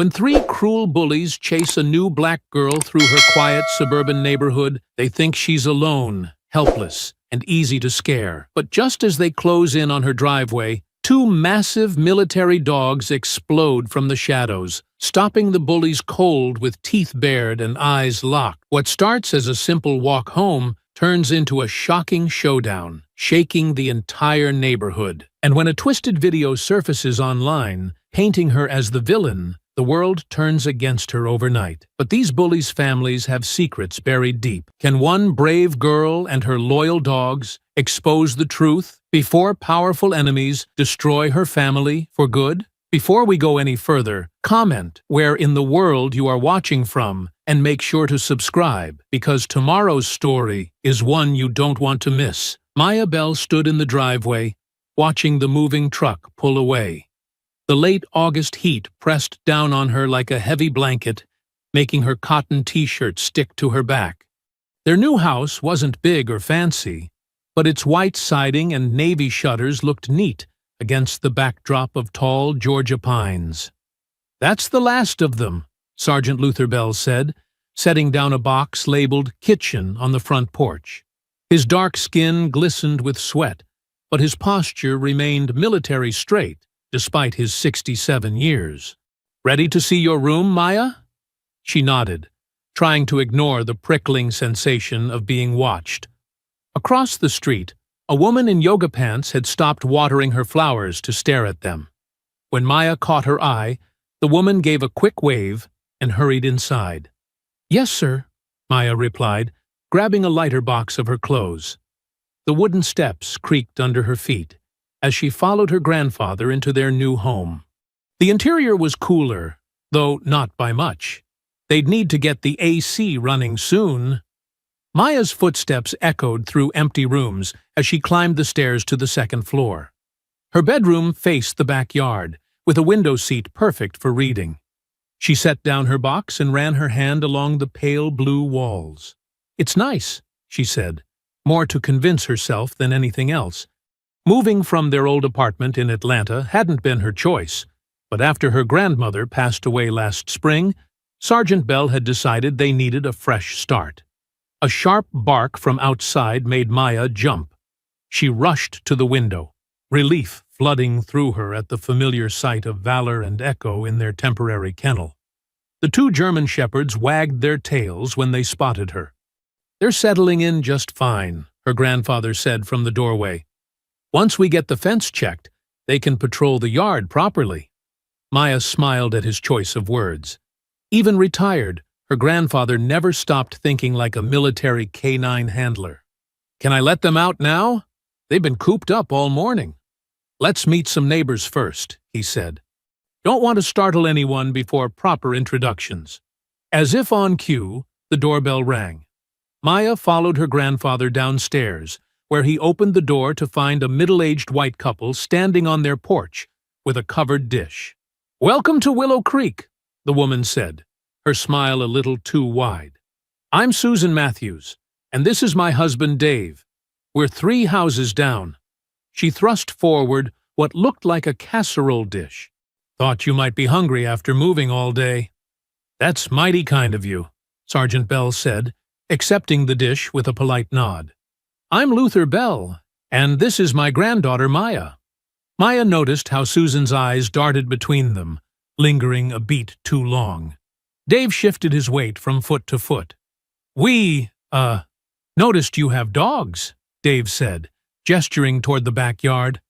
When three cruel bullies chase a new black girl through her quiet suburban neighborhood, they think she's alone, helpless, and easy to scare. But just as they close in on her driveway, two massive military dogs explode from the shadows, stopping the bullies cold with teeth bared and eyes locked. What starts as a simple walk home turns into a shocking showdown, shaking the entire neighborhood. And when a twisted video surfaces online, painting her as the villain, the world turns against her overnight. But these bullies' families have secrets buried deep. Can one brave girl and her loyal dogs expose the truth before powerful enemies destroy her family for good? Before we go any further, comment where in the world you are watching from and make sure to subscribe, because tomorrow's story is one you don't want to miss. Maya Bell stood in the driveway, watching the moving truck pull away. The late August heat pressed down on her like a heavy blanket, making her cotton t-shirt stick to her back. Their new house wasn't big or fancy, but its white siding and navy shutters looked neat against the backdrop of tall Georgia pines. "That's the last of them," Sergeant Luther Bell said, setting down a box labeled "Kitchen" on the front porch. His dark skin glistened with sweat, but his posture remained military straight, despite his 67 years. "Ready to see your room, Maya?" She nodded, trying to ignore the prickling sensation of being watched. Across the street, a woman in yoga pants had stopped watering her flowers to stare at them. When Maya caught her eye, the woman gave a quick wave and hurried inside. "Yes, sir," Maya replied, grabbing a lighter box of her clothes. The wooden steps creaked under her feet as she followed her grandfather into their new home. The interior was cooler, though not by much. They'd need to get the AC running soon. Maya's footsteps echoed through empty rooms as she climbed the stairs to the second floor. Her bedroom faced the backyard, with a window seat perfect for reading. She set down her box and ran her hand along the pale blue walls. "It's nice," she said, more to convince herself than anything else. Moving from their old apartment in Atlanta hadn't been her choice, but after her grandmother passed away last spring, Sergeant Bell had decided they needed a fresh start. A sharp bark from outside made Maya jump. She rushed to the window, relief flooding through her at the familiar sight of Valor and Echo in their temporary kennel. The two German shepherds wagged their tails when they spotted her. "They're settling in just fine," her grandfather said from the doorway. "Once we get the fence checked, they can patrol the yard properly." Maya smiled at his choice of words. Even retired, her grandfather never stopped thinking like a military canine handler. "Can I let them out now? They've been cooped up all morning." "Let's meet some neighbors first," he said. "Don't want to startle anyone before proper introductions." As if on cue, the doorbell rang. Maya followed her grandfather downstairs, where he opened the door to find a middle-aged white couple standing on their porch with a covered dish. "Welcome to Willow Creek," the woman said, her smile a little too wide. "I'm Susan Matthews, and this is my husband Dave. We're 3 houses down." She thrust forward what looked like a casserole dish. "Thought you might be hungry after moving all day." "That's mighty kind of you," Sergeant Bell said, accepting the dish with a polite nod. "I'm Luther Bell, and this is my granddaughter Maya." Maya noticed how Susan's eyes darted between them, lingering a beat too long. Dave shifted his weight from foot to foot. "We, noticed you have dogs," Dave said, gesturing toward the backyard.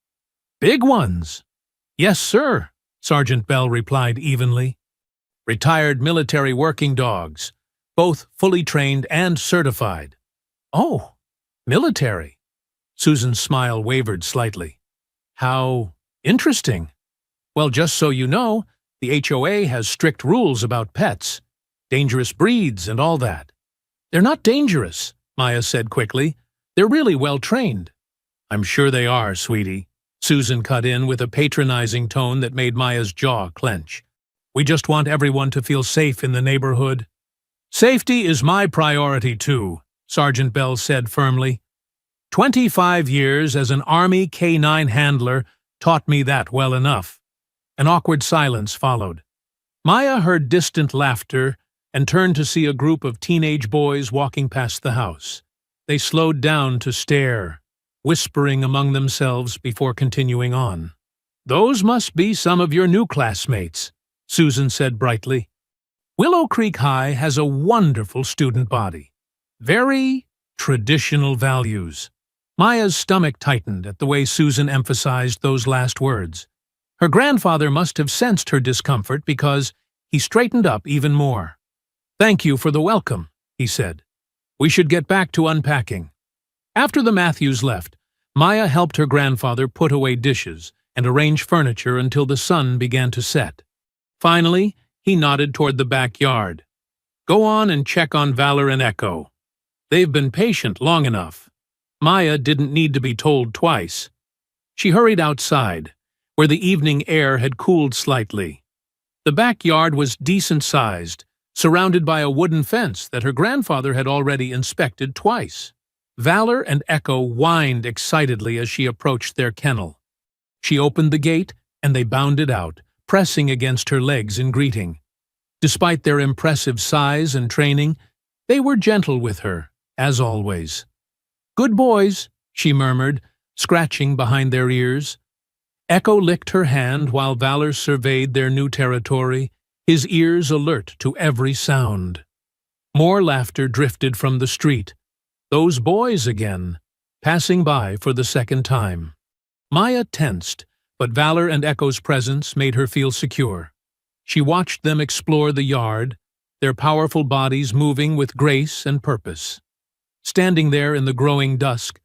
"Big ones." "Yes, sir," Sergeant Bell replied evenly. "Retired military working dogs, both fully trained and certified." "Oh, military." Susan's smile wavered slightly. "How interesting. Well, just so you know, the HOA has strict rules about pets, dangerous breeds and all that." "They're not dangerous," Maya said quickly. "They're really well trained." "I'm sure they are, sweetie," Susan cut in with a patronizing tone that made Maya's jaw clench. "We just want everyone to feel safe in the neighborhood." "Safety is my priority too," Sergeant Bell said firmly. 25 years as an Army K-9 handler taught me that well enough. An awkward silence followed. Maya heard distant laughter and turned to see a group of teenage boys walking past the house. They slowed down to stare, whispering among themselves before continuing on. "Those must be some of your new classmates," Susan said brightly. "Willow Creek High has a wonderful student body. Very traditional values." Maya's stomach tightened at the way Susan emphasized those last words. Her grandfather must have sensed her discomfort because he straightened up even more. "Thank you for the welcome," he said. "We should get back to unpacking." After the Matthews left, Maya helped her grandfather put away dishes and arrange furniture until the sun began to set. Finally, he nodded toward the backyard. "Go on and check on Valor and Echo. They've been patient long enough." Maya didn't need to be told twice. She hurried outside, where the evening air had cooled slightly. The backyard was decent-sized, surrounded by a wooden fence that her grandfather had already inspected twice. Valor and Echo whined excitedly as she approached their kennel. She opened the gate, and they bounded out, pressing against her legs in greeting. Despite their impressive size and training, they were gentle with her, as always. "Good boys," she murmured, scratching behind their ears. Echo licked her hand while Valor surveyed their new territory, his ears alert to every sound. More laughter drifted from the street. Those boys again, passing by for the second time. Maya tensed, but Valor and Echo's presence made her feel secure. She watched them explore the yard, their powerful bodies moving with grace and purpose. Standing there in the growing dusk,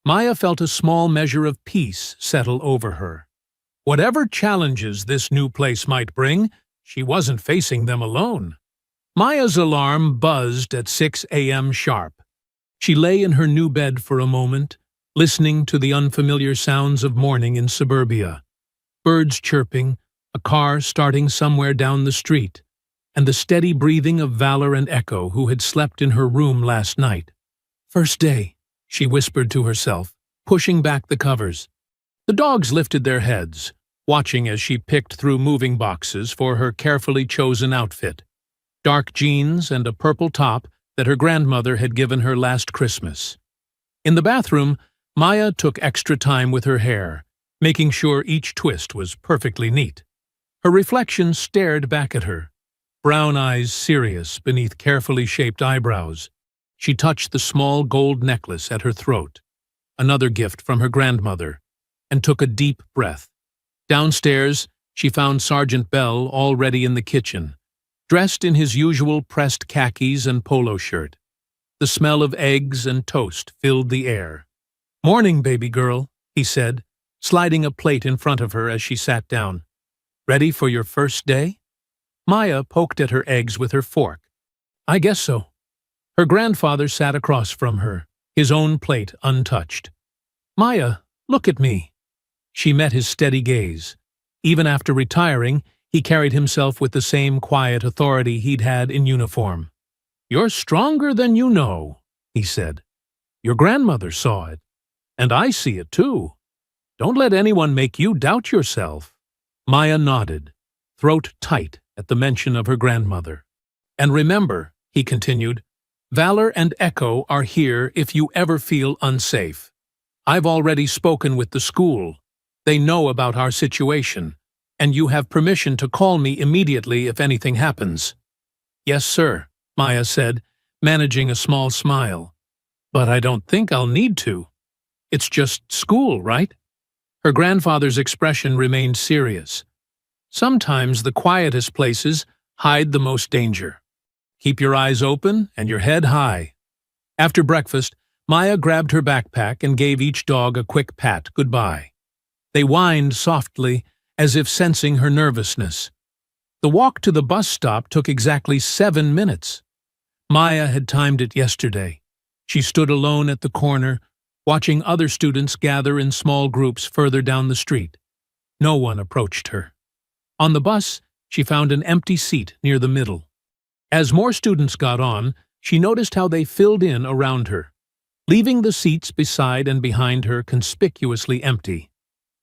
Maya felt a small measure of peace settle over her. Whatever challenges this new place might bring, she wasn't facing them alone. Maya's alarm buzzed at 6 a.m. sharp. She lay in her new bed for a moment, listening to the unfamiliar sounds of morning in suburbia. Birds chirping, a car starting somewhere down the street, and the steady breathing of Valor and Echo, who had slept in her room last night. "First day," she whispered to herself, pushing back the covers. The dogs lifted their heads, watching as she picked through moving boxes for her carefully chosen outfit. Dark jeans and a purple top that her grandmother had given her last Christmas. In the bathroom, Maya took extra time with her hair, making sure each twist was perfectly neat. Her reflection stared back at her, brown eyes serious beneath carefully shaped eyebrows. She touched the small gold necklace at her throat, another gift from her grandmother, and took a deep breath. Downstairs, she found Sergeant Bell already in the kitchen, dressed in his usual pressed khakis and polo shirt. The smell of eggs and toast filled the air. "Morning, baby girl," he said, sliding a plate in front of her as she sat down. "Ready for your first day?" Maya poked at her eggs with her fork. "I guess so." Her grandfather sat across from her, his own plate untouched. "Maya, look at me." She met his steady gaze. Even after retiring, he carried himself with the same quiet authority he'd had in uniform. "You're stronger than you know," he said. "Your grandmother saw it, and I see it too. Don't let anyone make you doubt yourself." Maya nodded, throat tight at the mention of her grandmother. "And remember," he continued, "Valor and Echo are here if you ever feel unsafe. I've already spoken with the school. They know about our situation, and you have permission to call me immediately if anything happens." "Yes, sir," Maya said, managing a small smile. "But I don't think I'll need to. It's just school, right?" Her grandfather's expression remained serious. "Sometimes the quietest places hide the most danger. Keep your eyes open and your head high." After breakfast, Maya grabbed her backpack and gave each dog a quick pat goodbye. They whined softly, as if sensing her nervousness. The walk to the bus stop took exactly 7 minutes. Maya had timed it yesterday. She stood alone at the corner, watching other students gather in small groups further down the street. No one approached her. On the bus, she found an empty seat near the middle. As more students got on, she noticed how they filled in around her, leaving the seats beside and behind her conspicuously empty.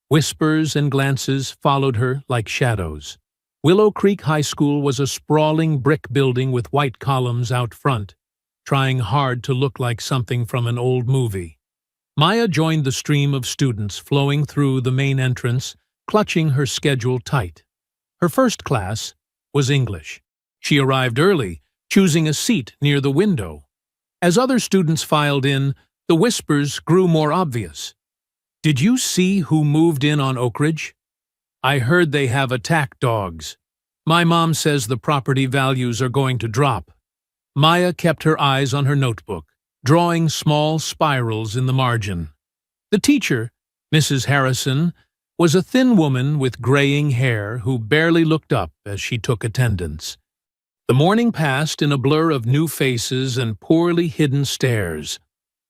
Whispers and glances followed her like shadows. Willow Creek High School was a sprawling brick building with white columns out front, trying hard to look like something from an old movie. Maya joined the stream of students flowing through the main entrance, clutching her schedule tight. Her first class was English. She arrived early, choosing a seat near the window. As other students filed in, the whispers grew more obvious. "Did you see who moved in on Oak Ridge? I heard they have attack dogs. My mom says the property values are going to drop." Maya kept her eyes on her notebook, drawing small spirals in the margin. The teacher, Mrs. Harrison, was a thin woman with graying hair who barely looked up as she took attendance. The morning passed in a blur of new faces and poorly hidden stares.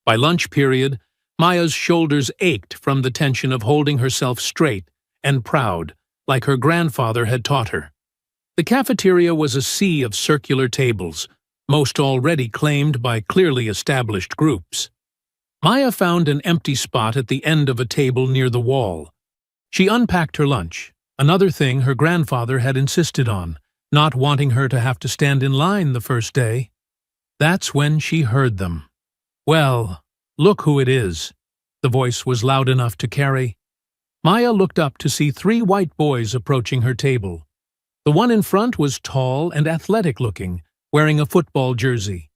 By lunch period, Maya's shoulders ached from the tension of holding herself straight and proud, like her grandfather had taught her. The cafeteria was a sea of circular tables, most already claimed by clearly established groups. Maya found an empty spot at the end of a table near the wall. She unpacked her lunch, another thing her grandfather had insisted on, not wanting her to have to stand in line the first day. That's when she heard them. "Well, look who it is." The voice was loud enough to carry. Maya looked up to see 3 white boys approaching her table. The one in front was tall and athletic-looking, wearing a football jersey.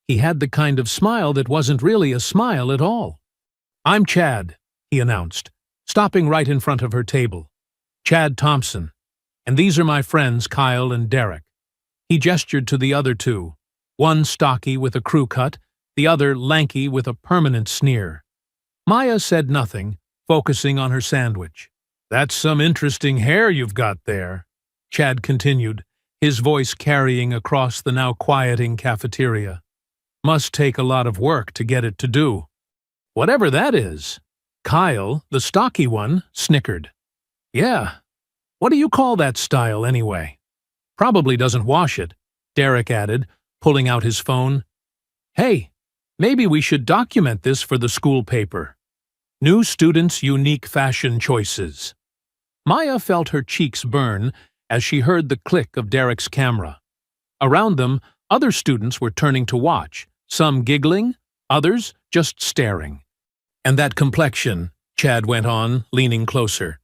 He had the kind of smile that wasn't really a smile at all. "I'm Chad," he announced, stopping right in front of her table. "Chad Thompson. And these are my friends Kyle and Derek." He gestured to the other 2, one stocky with a crew cut, the other lanky with a permanent sneer. Maya said nothing, focusing on her sandwich. "That's some interesting hair you've got there," Chad continued, his voice carrying across the now quieting cafeteria. "Must take a lot of work to get it to do." "Whatever that is." Kyle, the stocky one, snickered. "Yeah. What do you call that style, anyway?" "Probably doesn't wash it," Derek added, pulling out his phone. "Hey, maybe we should document this for the school paper. New students' unique fashion choices." Maya felt her cheeks burn as she heard the click of Derek's camera. Around them, other students were turning to watch, some giggling, others just staring. "And that complexion," Chad went on, leaning closer.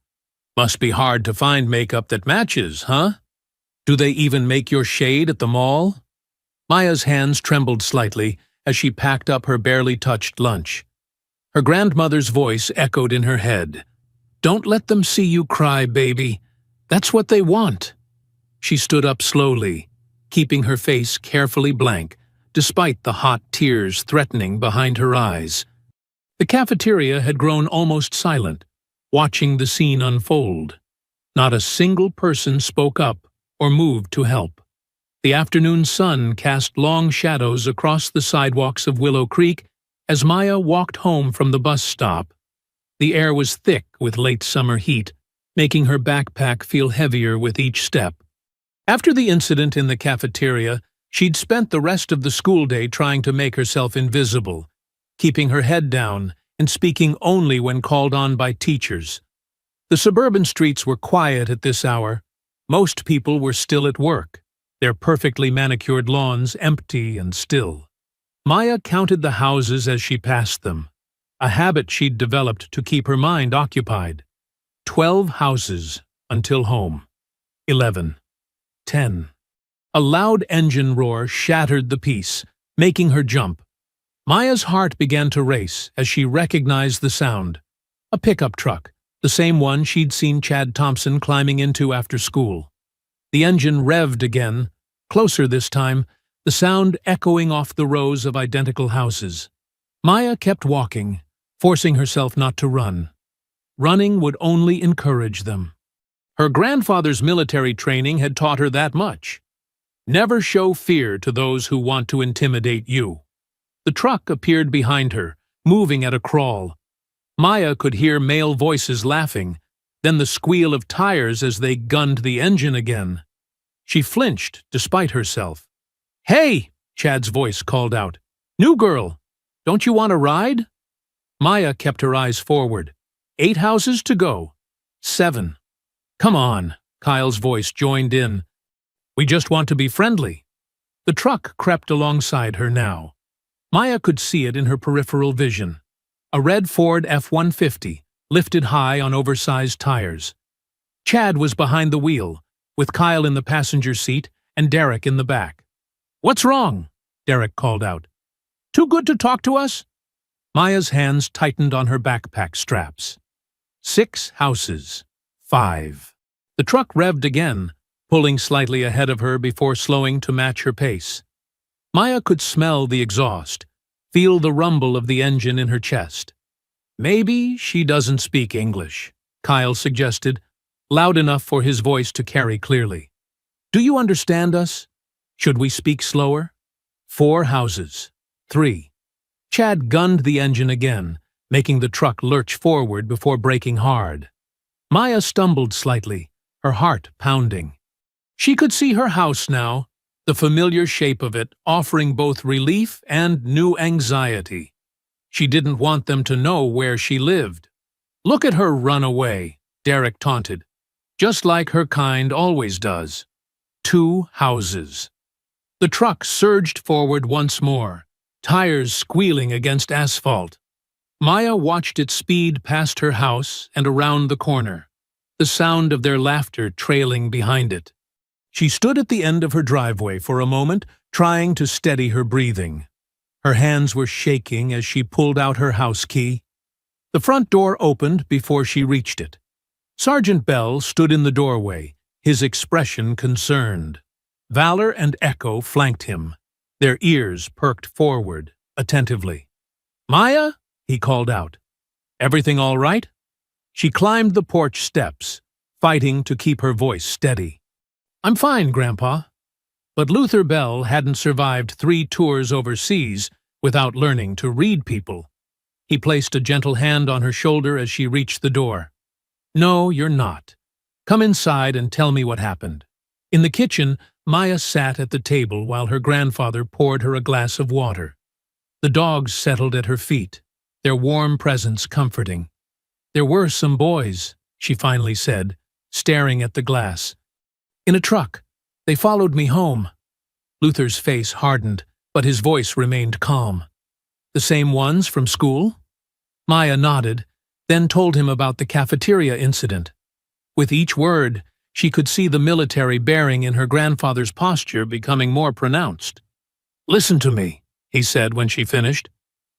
"Must be hard to find makeup that matches, huh? Do they even make your shade at the mall?" Maya's hands trembled slightly as she packed up her barely touched lunch. Her grandmother's voice echoed in her head. "Don't let them see you cry, baby. That's what they want." She stood up slowly, keeping her face carefully blank, despite the hot tears threatening behind her eyes. The cafeteria had grown almost silent, watching the scene unfold. Not a single person spoke up or moved to help. The afternoon sun cast long shadows across the sidewalks of Willow Creek as Maya walked home from the bus stop. The air was thick with late summer heat, making her backpack feel heavier with each step. After the incident in the cafeteria, she'd spent the rest of the school day trying to make herself invisible, keeping her head down and speaking only when called on by teachers. The suburban streets were quiet at this hour. Most people were still at work, their perfectly manicured lawns empty and still. Maya counted the houses as she passed them, a habit she'd developed to keep her mind occupied. 12 houses until home. 11. 10. A loud engine roar shattered the peace, making her jump. Maya's heart began to race as she recognized the sound. A pickup truck, the same one she'd seen Chad Thompson climbing into after school. The engine revved again, closer this time, the sound echoing off the rows of identical houses. Maya kept walking, forcing herself not to run. Running would only encourage them. Her grandfather's military training had taught her that much. Never show fear to those who want to intimidate you. The truck appeared behind her, moving at a crawl. Maya could hear male voices laughing, then the squeal of tires as they gunned the engine again. She flinched despite herself. "Hey!" Chad's voice called out. "New girl! Don't you want a ride?" Maya kept her eyes forward. 8 houses to go. 7. "Come on," Kyle's voice joined in. "We just want to be friendly." The truck crept alongside her now. Maya could see it in her peripheral vision. A red Ford F-150, lifted high on oversized tires. Chad was behind the wheel, with Kyle in the passenger seat and Derek in the back. "What's wrong?" Derek called out. "Too good to talk to us?" Maya's hands tightened on her backpack straps. 6 houses. 5. The truck revved again, pulling slightly ahead of her before slowing to match her pace. Maya could smell the exhaust, feel the rumble of the engine in her chest. "Maybe she doesn't speak English," Kyle suggested, loud enough for his voice to carry clearly. "Do you understand us? Should we speak slower?" 4 houses. 3. Chad gunned the engine again, making the truck lurch forward before braking hard. Maya stumbled slightly, her heart pounding. She could see her house now, the familiar shape of it offering both relief and new anxiety. She didn't want them to know where she lived. "Look at her run away," Derek taunted, "just like her kind always does." 2 houses. The truck surged forward once more, tires squealing against asphalt. Maya watched it speed past her house and around the corner, the sound of their laughter trailing behind it. She stood at the end of her driveway for a moment, trying to steady her breathing. Her hands were shaking as she pulled out her house key. The front door opened before she reached it. Sergeant Bell stood in the doorway, his expression concerned. Valor and Echo flanked him, their ears perked forward, attentively. "Maya?" he called out. "Everything all right?" She climbed the porch steps, fighting to keep her voice steady. "I'm fine, Grandpa." But Luther Bell hadn't survived 3 tours overseas without learning to read people. He placed a gentle hand on her shoulder as she reached the door. "No, you're not. Come inside and tell me what happened." In the kitchen, Maya sat at the table while her grandfather poured her a glass of water. The dogs settled at her feet, their warm presence comforting. "There were some boys," she finally said, staring at the glass. "In a truck. They followed me home." Luther's face hardened, but his voice remained calm. "The same ones from school?" Maya nodded, then told him about the cafeteria incident. With each word, she could see the military bearing in her grandfather's posture becoming more pronounced. "Listen to me," he said when she finished.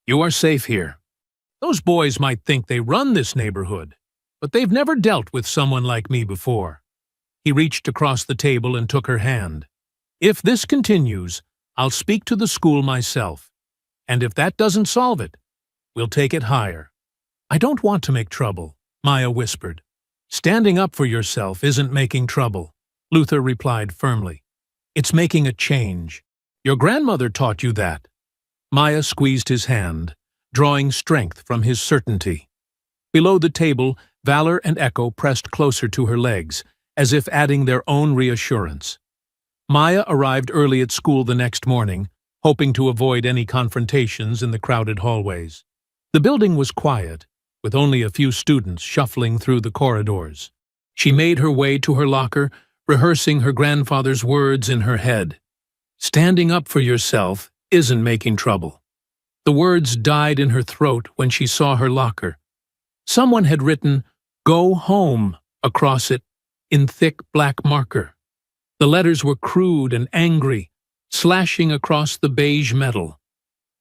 "You are safe here. Those boys might think they run this neighborhood, but they've never dealt with someone like me before." He reached across the table and took her hand. "If this continues, I'll speak to the school myself. And if that doesn't solve it, we'll take it higher." "I don't want to make trouble," Maya whispered. "Standing up for yourself isn't making trouble," Luther replied firmly. "It's making a change. Your grandmother taught you that." Maya squeezed his hand, drawing strength from his certainty. Below the table, Valor and Echo pressed closer to her legs, as if adding their own reassurance. Maya arrived early at school the next morning, hoping to avoid any confrontations in the crowded hallways. The building was quiet, with only a few students shuffling through the corridors. She made her way to her locker, rehearsing her grandfather's words in her head. "Standing up for yourself isn't making trouble." The words died in her throat when she saw her locker. Someone had written, "Go home," across it in thick black marker. The letters were crude and angry, slashing across the beige metal.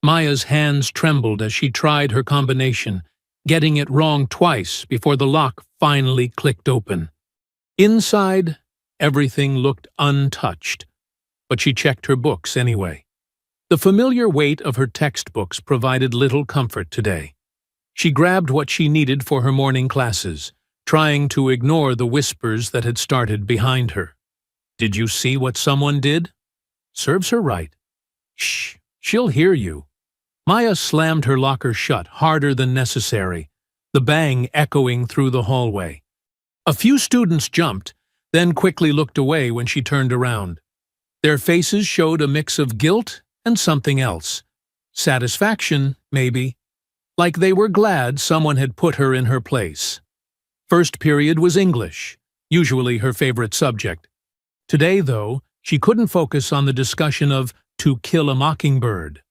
Maya's hands trembled as she tried her combination, getting it wrong twice before the lock finally clicked open. Inside, everything looked untouched, but she checked her books anyway. The familiar weight of her textbooks provided little comfort today. She grabbed what she needed for her morning classes, trying to ignore the whispers that had started behind her. "Did you see what someone did?" "Serves her right." "Shh, she'll hear you." Maya slammed her locker shut harder than necessary, the bang echoing through the hallway. A few students jumped, then quickly looked away when she turned around. Their faces showed a mix of guilt and something else. Satisfaction, maybe, like they were glad someone had put her in her place. First period was English, usually her favorite subject. Today, though, she couldn't focus on the discussion of To Kill a Mockingbird.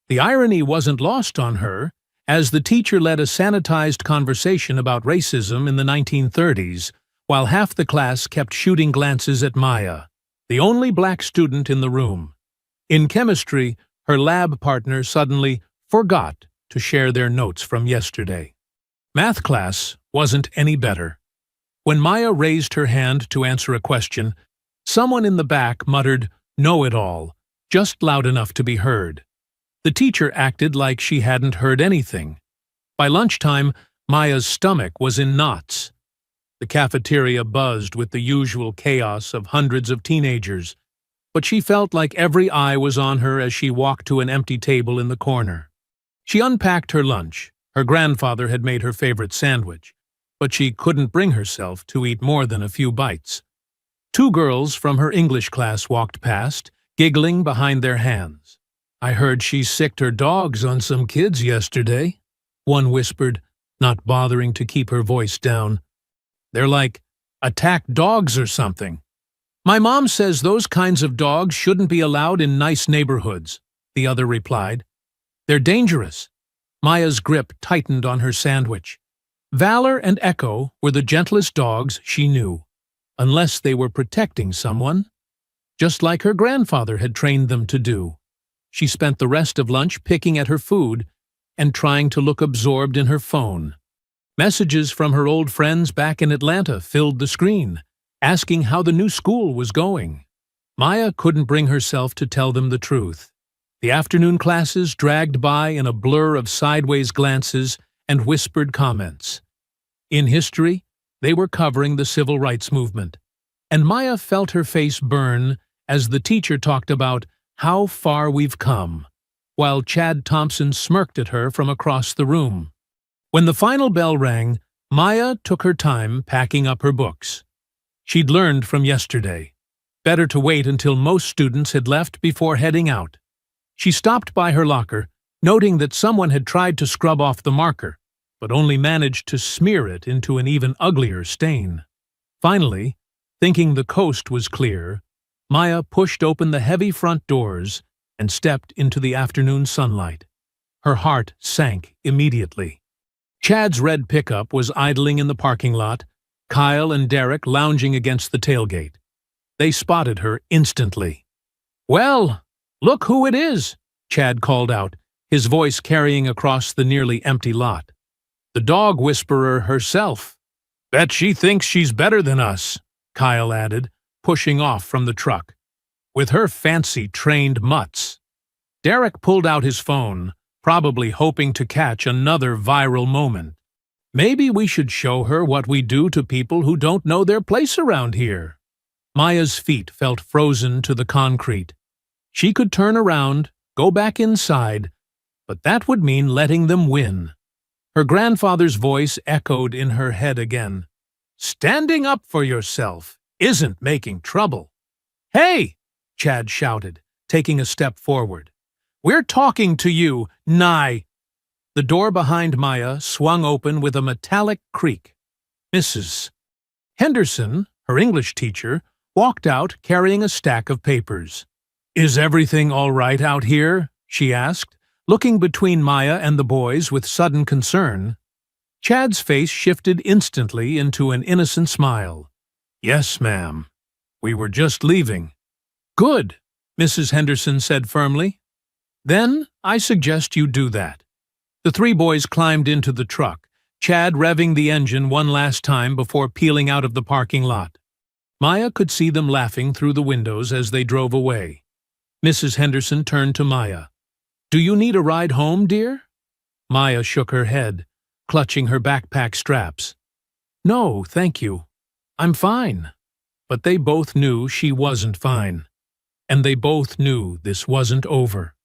The irony wasn't lost on her, as the teacher led a sanitized conversation about racism in the 1930s, while half the class kept shooting glances at Maya, the only black student in the room. In chemistry, her lab partner suddenly forgot to share their notes from yesterday. Math class wasn't any better. When Maya raised her hand to answer a question, someone in the back muttered, "Know-it-all," just loud enough to be heard. The teacher acted like she hadn't heard anything. By lunchtime, Maya's stomach was in knots. The cafeteria buzzed with the usual chaos of hundreds of teenagers, but she felt like every eye was on her as she walked to an empty table in the corner. She unpacked her lunch. Her grandfather had made her favorite sandwich, but she couldn't bring herself to eat more than a few bites. Two girls from her English class walked past, giggling behind their hands. "I heard she sicked her dogs on some kids yesterday," one whispered, not bothering to keep her voice down. "They're like attack dogs or something." "My mom says those kinds of dogs shouldn't be allowed in nice neighborhoods," the other replied. "They're dangerous." Maya's grip tightened on her sandwich. Valor and Echo were the gentlest dogs she knew, unless they were protecting someone, just like her grandfather had trained them to do. She spent the rest of lunch picking at her food and trying to look absorbed in her phone. Messages from her old friends back in Atlanta filled the screen, asking how the new school was going. Maya couldn't bring herself to tell them the truth. The afternoon classes dragged by in a blur of sideways glances and whispered comments. In history, they were covering the civil rights movement, and Maya felt her face burn as the teacher talked about how far we've come, while Chad Thompson smirked at her from across the room. When the final bell rang, Maya took her time packing up her books. She'd learned from yesterday. Better to wait until most students had left before heading out. She stopped by her locker, noting that someone had tried to scrub off the marker, but only managed to smear it into an even uglier stain. Finally, thinking the coast was clear, Maya pushed open the heavy front doors and stepped into the afternoon sunlight. Her heart sank immediately. Chad's red pickup was idling in the parking lot, Kyle and Derek lounging against the tailgate. They spotted her instantly. "Well, look who it is," Chad called out, his voice carrying across the nearly empty lot. "The dog whisperer herself." "Bet she thinks she's better than us," Kyle added, pushing off from the truck. "With her fancy trained mutts." Derek pulled out his phone, probably hoping to catch another viral moment. "Maybe we should show her what we do to people who don't know their place around here." Maya's feet felt frozen to the concrete. She could turn around, go back inside, but that would mean letting them win. Her grandfather's voice echoed in her head again. "Standing up for yourself isn't making trouble." "Hey!" Chad shouted, taking a step forward. "We're talking to you, Nye!" The door behind Maya swung open with a metallic creak. Mrs. Henderson, her English teacher, walked out carrying a stack of papers. "Is everything all right out here?" she asked, looking between Maya and the boys with sudden concern. Chad's face shifted instantly into an innocent smile. "Yes, ma'am. We were just leaving." "Good," Mrs. Henderson said firmly. "Then I suggest you do that." The three boys climbed into the truck, Chad revving the engine one last time before peeling out of the parking lot. Maya could see them laughing through the windows as they drove away. Mrs. Henderson turned to Maya. "Do you need a ride home, dear?" Maya shook her head, clutching her backpack straps. "No, thank you. I'm fine." But they both knew she wasn't fine. And they both knew this wasn't over.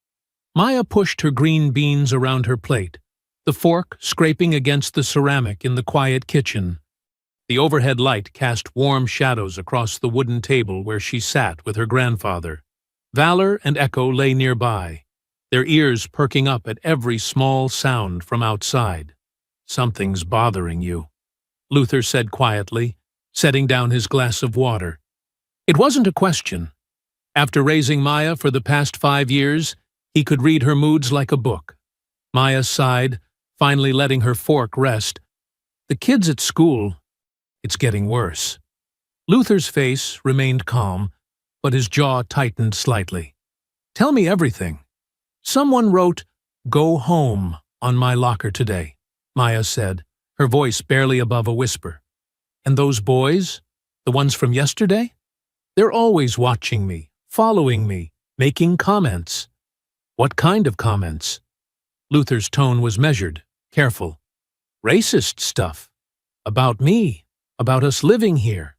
Maya pushed her green beans around her plate, the fork scraping against the ceramic in the quiet kitchen. The overhead light cast warm shadows across the wooden table where she sat with her grandfather. Valor and Echo lay nearby, their ears perking up at every small sound from outside. "Something's bothering you," Luther said quietly, setting down his glass of water. It wasn't a question. After raising Maya for the past 5 years, he could read her moods like a book. Maya sighed, finally letting her fork rest. The kids at school, it's getting worse. Luther's face remained calm, but his jaw tightened slightly. Tell me everything. Someone wrote, "Go home," on my locker today, Maya said, her voice barely above a whisper. And those boys, the ones from yesterday? They're always watching me, following me, making comments. What kind of comments? Luther's tone was measured, careful. Racist stuff. About me, about us living here.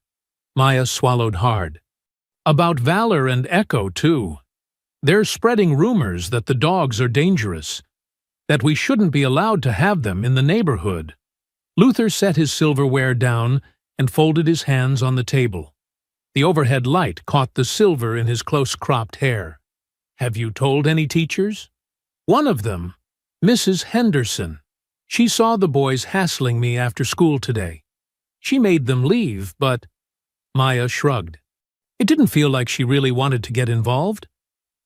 Maya swallowed hard. About Valor and Echo, too. They're spreading rumors that the dogs are dangerous, that we shouldn't be allowed to have them in the neighborhood. Luther set his silverware down and folded his hands on the table. The overhead light caught the silver in his close-cropped hair. Have you told any teachers? One of them, Mrs. Henderson. She saw the boys hassling me after school today. She made them leave, but… Maya shrugged. It didn't feel like she really wanted to get involved.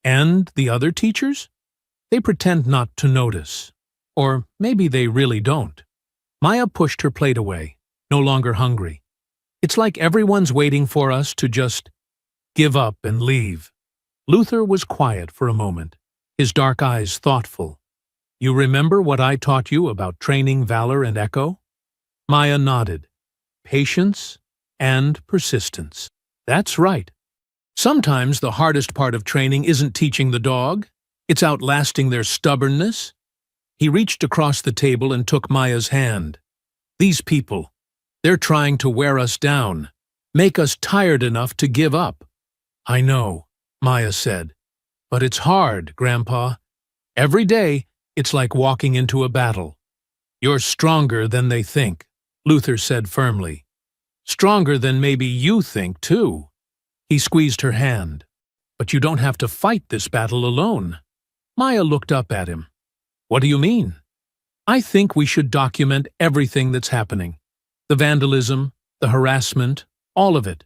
And the other teachers? They pretend not to notice. Or maybe they really don't. Maya pushed her plate away, no longer hungry. It's like everyone's waiting for us to just give up and leave. Luther was quiet for a moment, his dark eyes thoughtful. You remember what I taught you about training Valor and Echo? Maya nodded. Patience and persistence. That's right. Sometimes the hardest part of training isn't teaching the dog. It's outlasting their stubbornness. He reached across the table and took Maya's hand. These people, they're trying to wear us down, make us tired enough to give up. I know, Maya said. But it's hard, Grandpa. Every day, it's like walking into a battle. You're stronger than they think, Luther said firmly. Stronger than maybe you think, too. He squeezed her hand. But you don't have to fight this battle alone. Maya looked up at him. What do you mean? I think we should document everything that's happening. The vandalism, the harassment, all of it.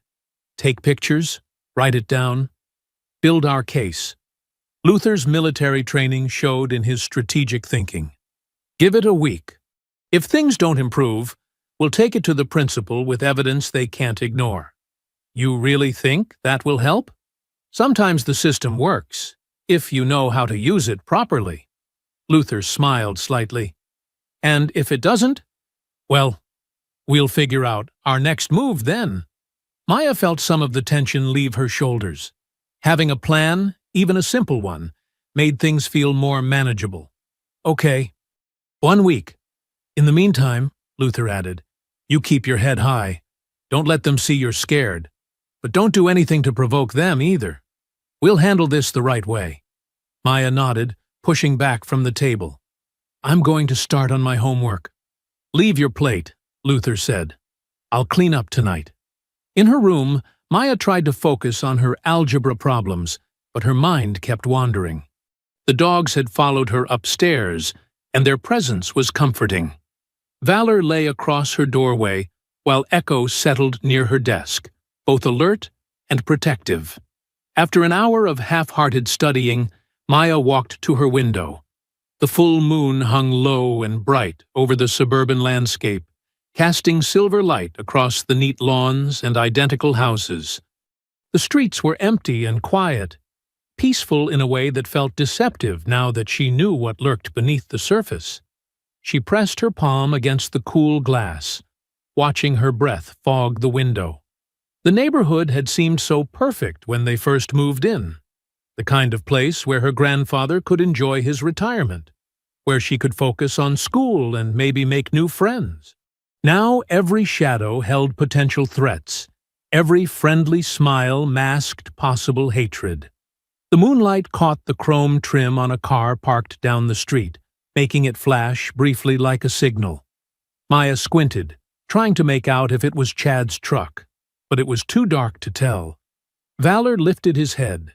Take pictures, write it down, build our case. Luther's military training showed in his strategic thinking. Give it a week. If things don't improve, we'll take it to the principal with evidence they can't ignore. You really think that will help? Sometimes the system works, if you know how to use it properly. Luther smiled slightly. And if it doesn't? Well, we'll figure out our next move then. Maya felt some of the tension leave her shoulders. Having a plan, even a simple one, made things feel more manageable. Okay, 1 week. In the meantime, Luther added, you keep your head high. Don't let them see you're scared. But don't do anything to provoke them either. We'll handle this the right way. Maya nodded, pushing back from the table. I'm going to start on my homework. Leave your plate, Luther said. I'll clean up tonight. In her room, Maya tried to focus on her algebra problems, but her mind kept wandering. The dogs had followed her upstairs, and their presence was comforting. Valor lay across her doorway, while Echo settled near her desk, both alert and protective. After an hour of half-hearted studying, Maya walked to her window. The full moon hung low and bright over the suburban landscape, casting silver light across the neat lawns and identical houses. The streets were empty and quiet, peaceful in a way that felt deceptive now that she knew what lurked beneath the surface. She pressed her palm against the cool glass, watching her breath fog the window. The neighborhood had seemed so perfect when they first moved in, the kind of place where her grandfather could enjoy his retirement, where she could focus on school and maybe make new friends. Now every shadow held potential threats. Every friendly smile masked possible hatred. The moonlight caught the chrome trim on a car parked down the street, making it flash briefly like a signal. Maya squinted, trying to make out if it was Chad's truck, but it was too dark to tell. Valor lifted his head,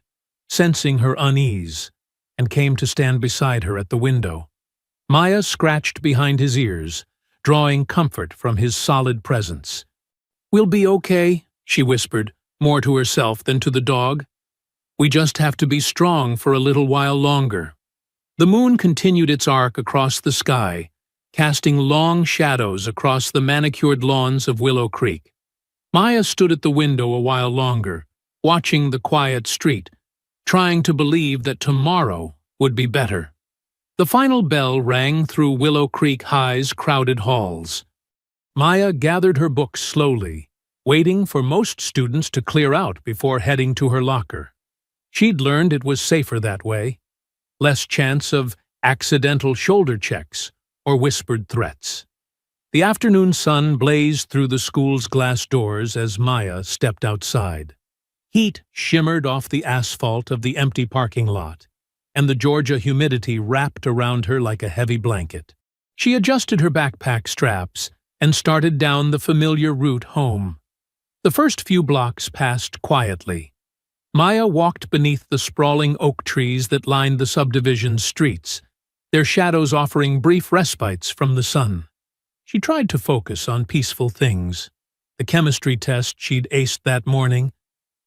sensing her unease, and came to stand beside her at the window. Maya scratched behind his ears, drawing comfort from his solid presence. "We'll be okay," she whispered, more to herself than to the dog. "We just have to be strong for a little while longer." The moon continued its arc across the sky, casting long shadows across the manicured lawns of Willow Creek. Maya stood at the window a while longer, watching the quiet street, trying to believe that tomorrow would be better. The final bell rang through Willow Creek High's crowded halls. Maya gathered her books slowly, waiting for most students to clear out before heading to her locker. She'd learned it was safer that way. Less chance of accidental shoulder checks or whispered threats. The afternoon sun blazed through the school's glass doors as Maya stepped outside. Heat shimmered off the asphalt of the empty parking lot, and the Georgia humidity wrapped around her like a heavy blanket. She adjusted her backpack straps and started down the familiar route home. The first few blocks passed quietly. Maya walked beneath the sprawling oak trees that lined the subdivision's streets, their shadows offering brief respites from the sun. She tried to focus on peaceful things: the chemistry test she'd aced that morning,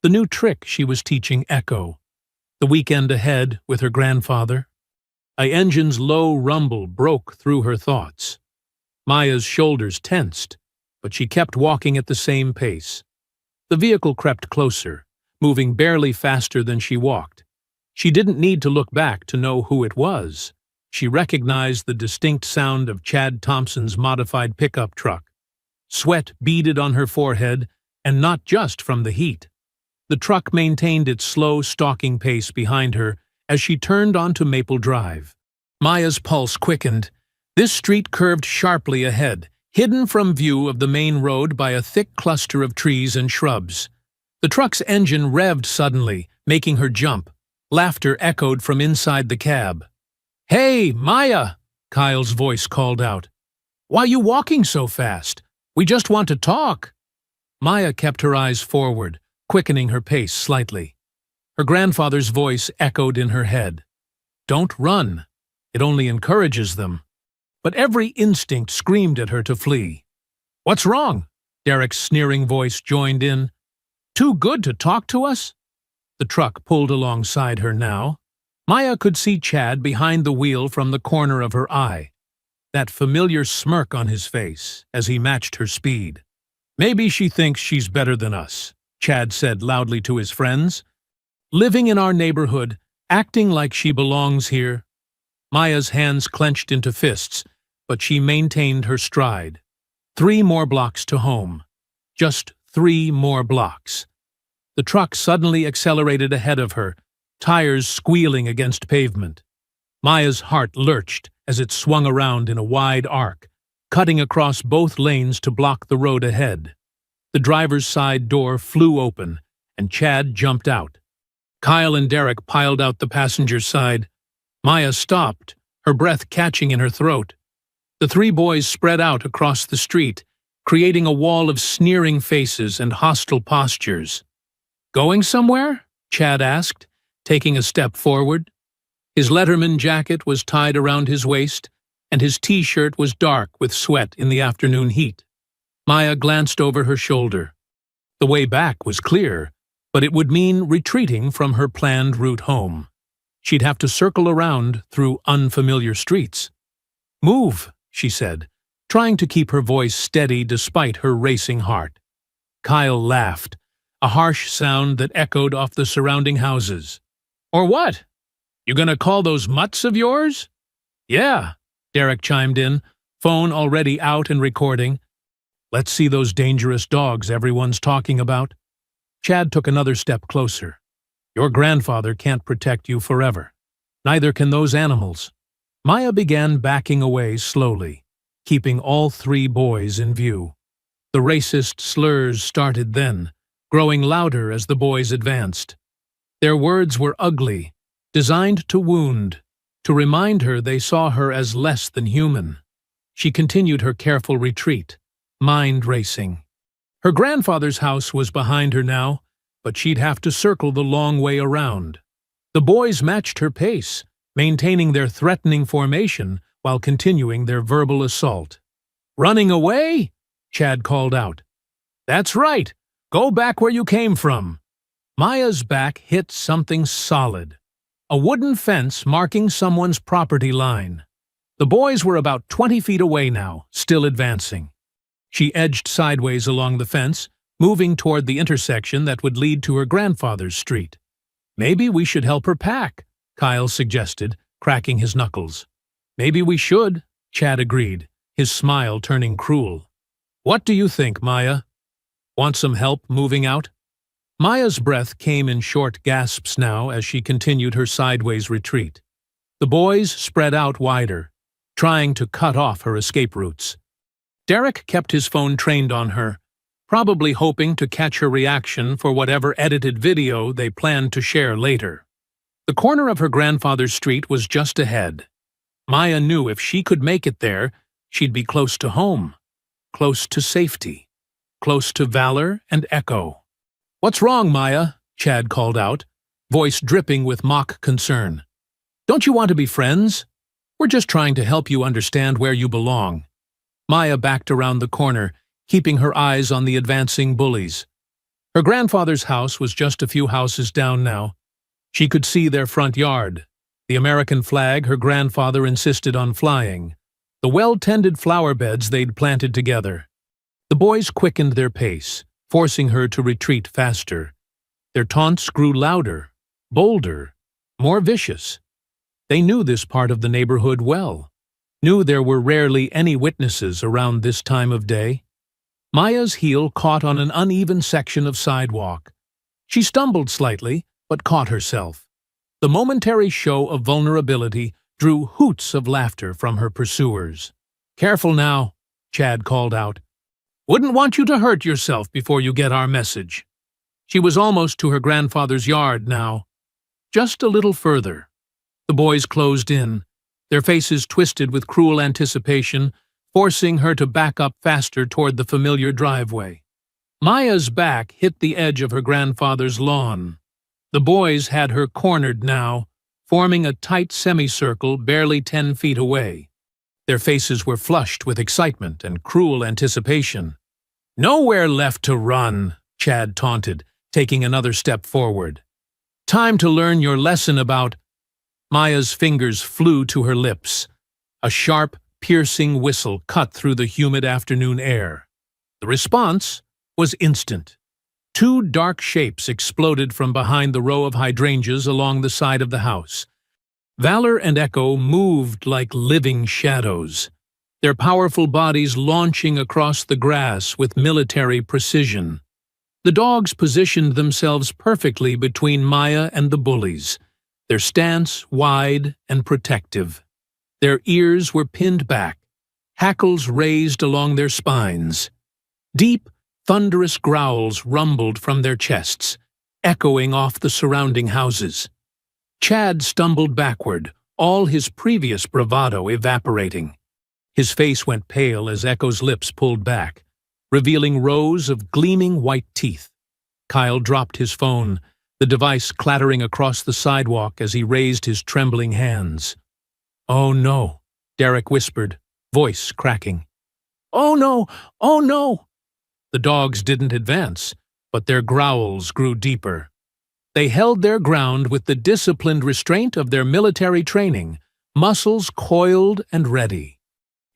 the new trick she was teaching Echo, the weekend ahead with her grandfather. An engine's low rumble broke through her thoughts. Maya's shoulders tensed, but she kept walking at the same pace. The vehicle crept closer, moving barely faster than she walked. She didn't need to look back to know who it was. She recognized the distinct sound of Chad Thompson's modified pickup truck. Sweat beaded on her forehead, and not just from the heat. The truck maintained its slow, stalking pace behind her as she turned onto Maple Drive. Maya's pulse quickened. This street curved sharply ahead, hidden from view of the main road by a thick cluster of trees and shrubs. The truck's engine revved suddenly, making her jump. Laughter echoed from inside the cab. "Hey, Maya!" Kyle's voice called out. "Why you walking so fast? We just want to talk." Maya kept her eyes forward, quickening her pace slightly. Her grandfather's voice echoed in her head. "Don't run. It only encourages them." But every instinct screamed at her to flee. "What's wrong?" Derek's sneering voice joined in. "Too good to talk to us?" The truck pulled alongside her now. Maya could see Chad behind the wheel from the corner of her eye, that familiar smirk on his face as he matched her speed. "Maybe she thinks she's better than us," Chad said loudly to his friends. "Living in our neighborhood, acting like she belongs here." Maya's hands clenched into fists, but she maintained her stride. 3 more blocks to home. Just 3 more blocks. The truck suddenly accelerated ahead of her, tires squealing against pavement. Maya's heart lurched as it swung around in a wide arc, cutting across both lanes to block the road ahead. The driver's side door flew open, and Chad jumped out. Kyle and Derek piled out the passenger's side. Maya stopped, her breath catching in her throat. The 3 boys spread out across the street, creating a wall of sneering faces and hostile postures. "Going somewhere?" Chad asked, taking a step forward. His Letterman jacket was tied around his waist, and his T-shirt was dark with sweat in the afternoon heat. Maya glanced over her shoulder. The way back was clear, but it would mean retreating from her planned route home. She'd have to circle around through unfamiliar streets. "Move," she said, trying to keep her voice steady despite her racing heart. Kyle laughed, a harsh sound that echoed off the surrounding houses. "Or what? You gonna call those mutts of yours?" "Yeah," Derek chimed in, phone already out and recording. "Let's see those dangerous dogs everyone's talking about." Chad took another step closer. "Your grandfather can't protect you forever. Neither can those animals." Maya began backing away slowly, keeping all 3 boys in view. The racist slurs started then, growing louder as the boys advanced. Their words were ugly, designed to wound, to remind her they saw her as less than human. She continued her careful retreat, mind racing. Her grandfather's house was behind her now, but she'd have to circle the long way around. The boys matched her pace, maintaining their threatening formation while continuing their verbal assault. "Running away?" Chad called out. That's right. Go back where you came from. Maya's back hit something solid. A wooden fence marking someone's property line. The boys were about 20 feet away now, still advancing. She edged sideways along the fence, moving toward the intersection that would lead to her grandfather's street. Maybe we should help her pack, Kyle suggested, cracking his knuckles. Maybe we should, Chad agreed, his smile turning cruel. What do you think, Maya? Want some help moving out? Maya's breath came in short gasps now as she continued her sideways retreat. The boys spread out wider, trying to cut off her escape routes. Derek kept his phone trained on her, probably hoping to catch her reaction for whatever edited video they planned to share later. The corner of her grandfather's street was just ahead. Maya knew if she could make it there, she'd be close to home, close to safety, close to Valor and Echo. "What's wrong, Maya?" Chad called out, voice dripping with mock concern. "Don't you want to be friends? We're just trying to help you understand where you belong." Maya backed around the corner, keeping her eyes on the advancing bullies. Her grandfather's house was just a few houses down now. She could see their front yard, the American flag her grandfather insisted on flying, the well-tended flower beds they'd planted together. The boys quickened their pace, forcing her to retreat faster. Their taunts grew louder, bolder, more vicious. They knew this part of the neighborhood well, knew there were rarely any witnesses around this time of day. Maya's heel caught on an uneven section of sidewalk. She stumbled slightly, but caught herself. The momentary show of vulnerability drew hoots of laughter from her pursuers. "Careful now," Chad called out. "Wouldn't want you to hurt yourself before you get our message." She was almost to her grandfather's yard now. Just a little further. The boys closed in, their faces twisted with cruel anticipation, forcing her to back up faster toward the familiar driveway. Maya's back hit the edge of her grandfather's lawn. The boys had her cornered now, forming a tight semicircle barely 10 feet away. Their faces were flushed with excitement and cruel anticipation. "Nowhere left to run," Chad taunted, taking another step forward. "Time to learn your lesson about—" Maya's fingers flew to her lips. A sharp, piercing whistle cut through the humid afternoon air. The response was instant. Two dark shapes exploded from behind the row of hydrangeas along the side of the house. Valor and Echo moved like living shadows, their powerful bodies launching across the grass with military precision. The dogs positioned themselves perfectly between Maya and the bullies, their stance wide and protective. Their ears were pinned back, hackles raised along their spines. Deep, thunderous growls rumbled from their chests, echoing off the surrounding houses. Chad stumbled backward, all his previous bravado evaporating. His face went pale as Echo's lips pulled back, revealing rows of gleaming white teeth. Kyle dropped his phone, the device clattering across the sidewalk as he raised his trembling hands. "Oh no," Derek whispered, voice cracking. "Oh no! Oh no!" The dogs didn't advance, but their growls grew deeper. They held their ground with the disciplined restraint of their military training, muscles coiled and ready.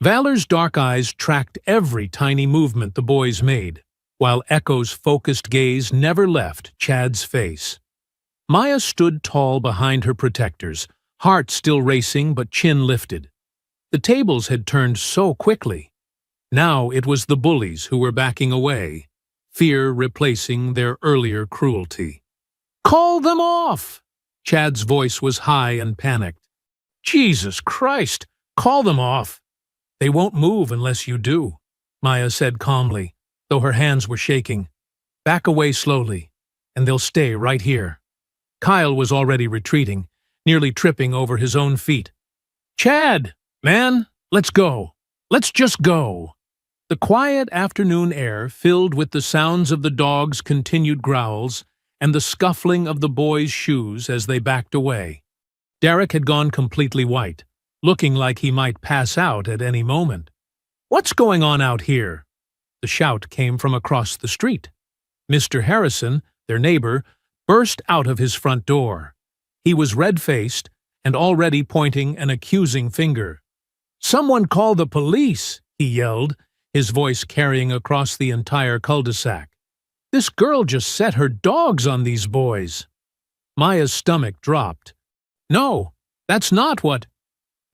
Valor's dark eyes tracked every tiny movement the boys made, while Echo's focused gaze never left Chad's face. Maya stood tall behind her protectors, heart still racing but chin lifted. The tables had turned so quickly. Now it was the bullies who were backing away, fear replacing their earlier cruelty. "Call them off!" Chad's voice was high and panicked. "Jesus Christ, call them off!" "They won't move unless you do," Maya said calmly, though her hands were shaking. "Back away slowly, and they'll stay right here." Kyle was already retreating, nearly tripping over his own feet. "Chad, man, let's go. Let's just go." The quiet afternoon air filled with the sounds of the dogs' continued growls and the scuffling of the boys' shoes as they backed away. Derek had gone completely white, looking like he might pass out at any moment. "What's going on out here?" The shout came from across the street. Mr. Harrison, their neighbor, burst out of his front door. He was red-faced and already pointing an accusing finger. "Someone call the police!" he yelled, his voice carrying across the entire cul-de-sac. "This girl just set her dogs on these boys." Maya's stomach dropped. "No, that's not what—"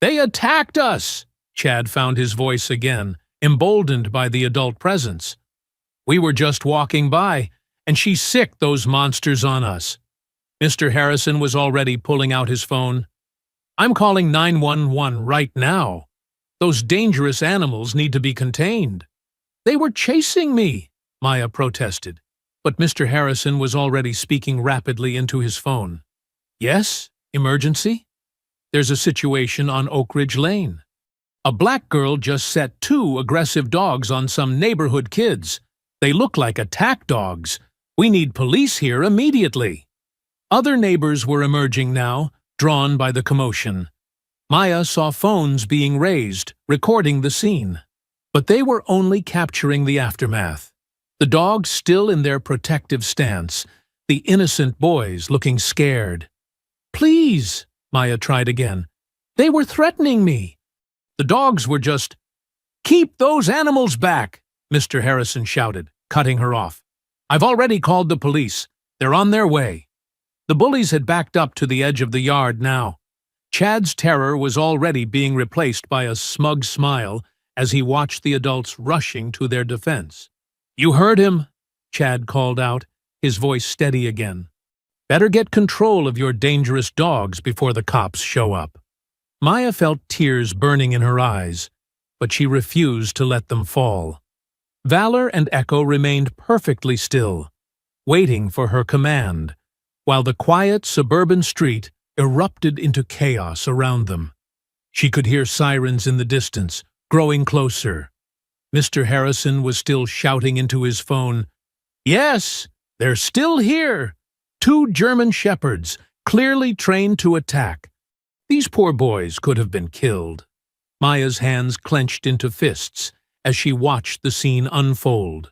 "They attacked us!" Chad found his voice again, emboldened by the adult presence. "We were just walking by, and she sicked those monsters on us." Mr. Harrison was already pulling out his phone. "I'm calling 911 right now. Those dangerous animals need to be contained." "They were chasing me," Maya protested. But Mr. Harrison was already speaking rapidly into his phone. "Yes? Emergency? There's a situation on Oak Ridge Lane. A black girl just set 2 aggressive dogs on some neighborhood kids. They look like attack dogs. We need police here immediately." Other neighbors were emerging now, drawn by the commotion. Maya saw phones being raised, recording the scene. But they were only capturing the aftermath. The dogs still in their protective stance, the innocent boys looking scared. "Please," Maya tried again. "They were threatening me." "The dogs were just—" "Keep those animals back!" Mr. Harrison shouted, cutting her off. "I've already called the police. They're on their way." The bullies had backed up to the edge of the yard now. Chad's terror was already being replaced by a smug smile as he watched the adults rushing to their defense. "You heard him," Chad called out, his voice steady again. "Better get control of your dangerous dogs before the cops show up." Maya felt tears burning in her eyes, but she refused to let them fall. Valor and Echo remained perfectly still, waiting for her command, while the quiet suburban street erupted into chaos around them. She could hear sirens in the distance, growing closer. Mr. Harrison was still shouting into his phone, "Yes, they're still here! 2 German shepherds, clearly trained to attack. These poor boys could have been killed." Maya's hands clenched into fists as she watched the scene unfold,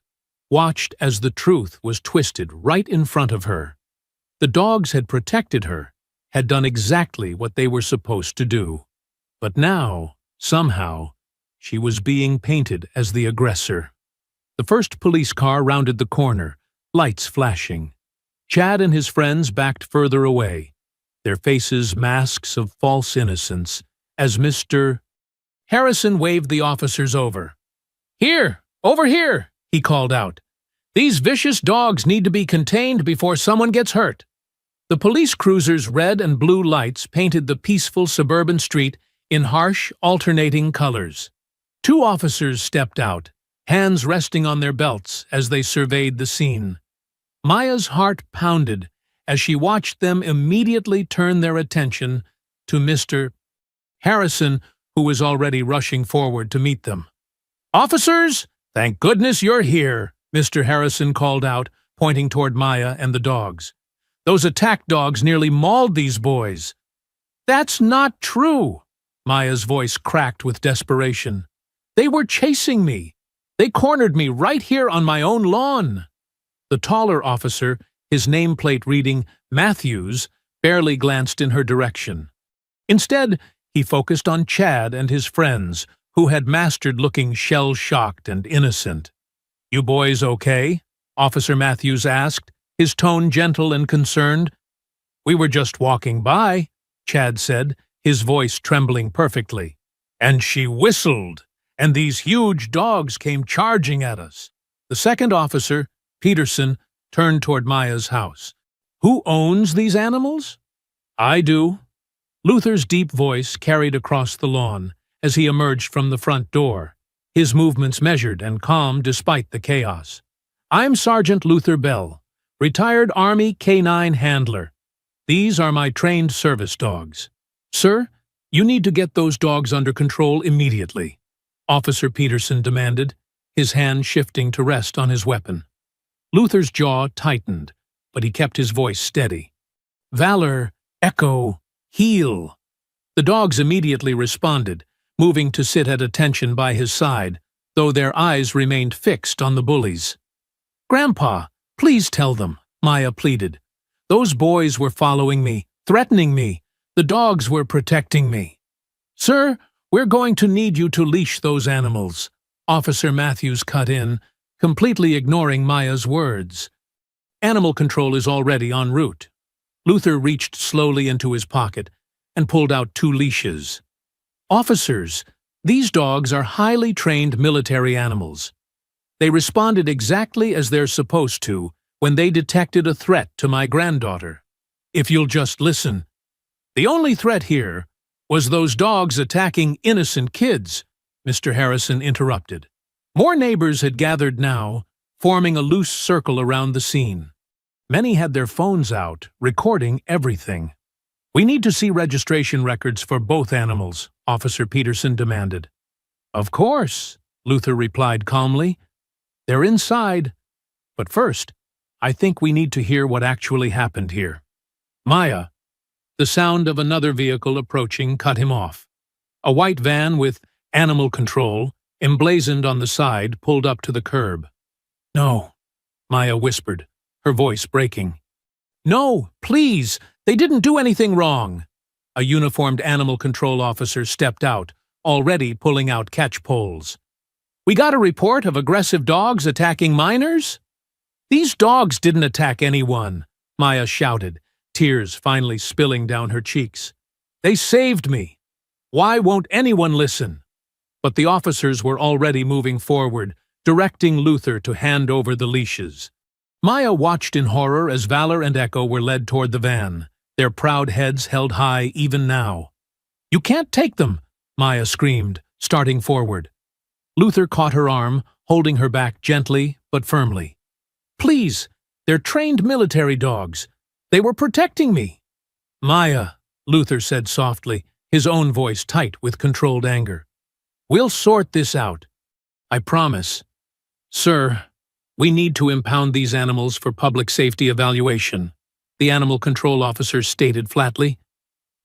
watched as the truth was twisted right in front of her. The dogs had protected her, had done exactly what they were supposed to do. But now, somehow, she was being painted as the aggressor. The first police car rounded the corner, lights flashing. Chad and his friends backed further away, their faces masks of false innocence, as Mr. Harrison waved the officers over. "Here! Over here!" he called out. "These vicious dogs need to be contained before someone gets hurt." The police cruiser's red and blue lights painted the peaceful suburban street in harsh, alternating colors. 2 officers stepped out, hands resting on their belts as they surveyed the scene. Maya's heart pounded as she watched them immediately turn their attention to Mr. Harrison, who was already rushing forward to meet them. "Officers, thank goodness you're here," Mr. Harrison called out, pointing toward Maya and the dogs. "Those attack dogs nearly mauled these boys." "That's not true," Maya's voice cracked with desperation. "They were chasing me. They cornered me right here on my own lawn." The taller officer, his nameplate reading Matthews, barely glanced in her direction. Instead, he focused on Chad and his friends, who had mastered looking shell-shocked and innocent. "You boys okay?" Officer Matthews asked, his tone gentle and concerned. "We were just walking by," Chad said, his voice trembling perfectly. "And she whistled, and these huge dogs came charging at us." The second officer, Peterson, turned toward Maya's house. "Who owns these animals?" "I do." Luther's deep voice carried across the lawn as he emerged from the front door, his movements measured and calm despite the chaos. "I'm Sergeant Luther Bell, retired Army K-9 handler. These are my trained service dogs." "Sir, you need to get those dogs under control immediately," Officer Peterson demanded, his hand shifting to rest on his weapon. Luther's jaw tightened, but he kept his voice steady. "Valor, Echo, heel." The dogs immediately responded, moving to sit at attention by his side, though their eyes remained fixed on the bullies. "Grandpa, please tell them," Maya pleaded. "Those boys were following me, threatening me. The dogs were protecting me." "Sir, we're going to need you to leash those animals," Officer Matthews cut in, completely ignoring Maya's words. "Animal control is already en route." Luther reached slowly into his pocket and pulled out 2 leashes. "Officers, these dogs are highly trained military animals. They responded exactly as they're supposed to when they detected a threat to my granddaughter. If you'll just listen. The only threat here was those dogs attacking innocent kids," Mr. Harrison interrupted. More neighbors had gathered now, forming a loose circle around the scene. Many had their phones out, recording everything. "We need to see registration records for both animals," Officer Peterson demanded. "Of course," Luther replied calmly. "They're inside. But first, I think we need to hear what actually happened here." "Maya." The sound of another vehicle approaching cut him off. A white van with "Animal Control" emblazoned on the side pulled up to the curb. "No," Maya whispered, her voice breaking. "No, please, they didn't do anything wrong." A uniformed animal control officer stepped out, already pulling out catch poles. "We got a report of aggressive dogs attacking minors?" "These dogs didn't attack anyone," Maya shouted, tears finally spilling down her cheeks. "They saved me. Why won't anyone listen?" But the officers were already moving forward, directing Luther to hand over the leashes. Maya watched in horror as Valor and Echo were led toward the van, their proud heads held high even now. "You can't take them," Maya screamed, starting forward. Luther caught her arm, holding her back gently but firmly. "Please, they're trained military dogs. They were protecting me." "Maya," Luther said softly, his own voice tight with controlled anger. "We'll sort this out. I promise. Sir, we need to impound these animals for public safety evaluation," the animal control officer stated flatly.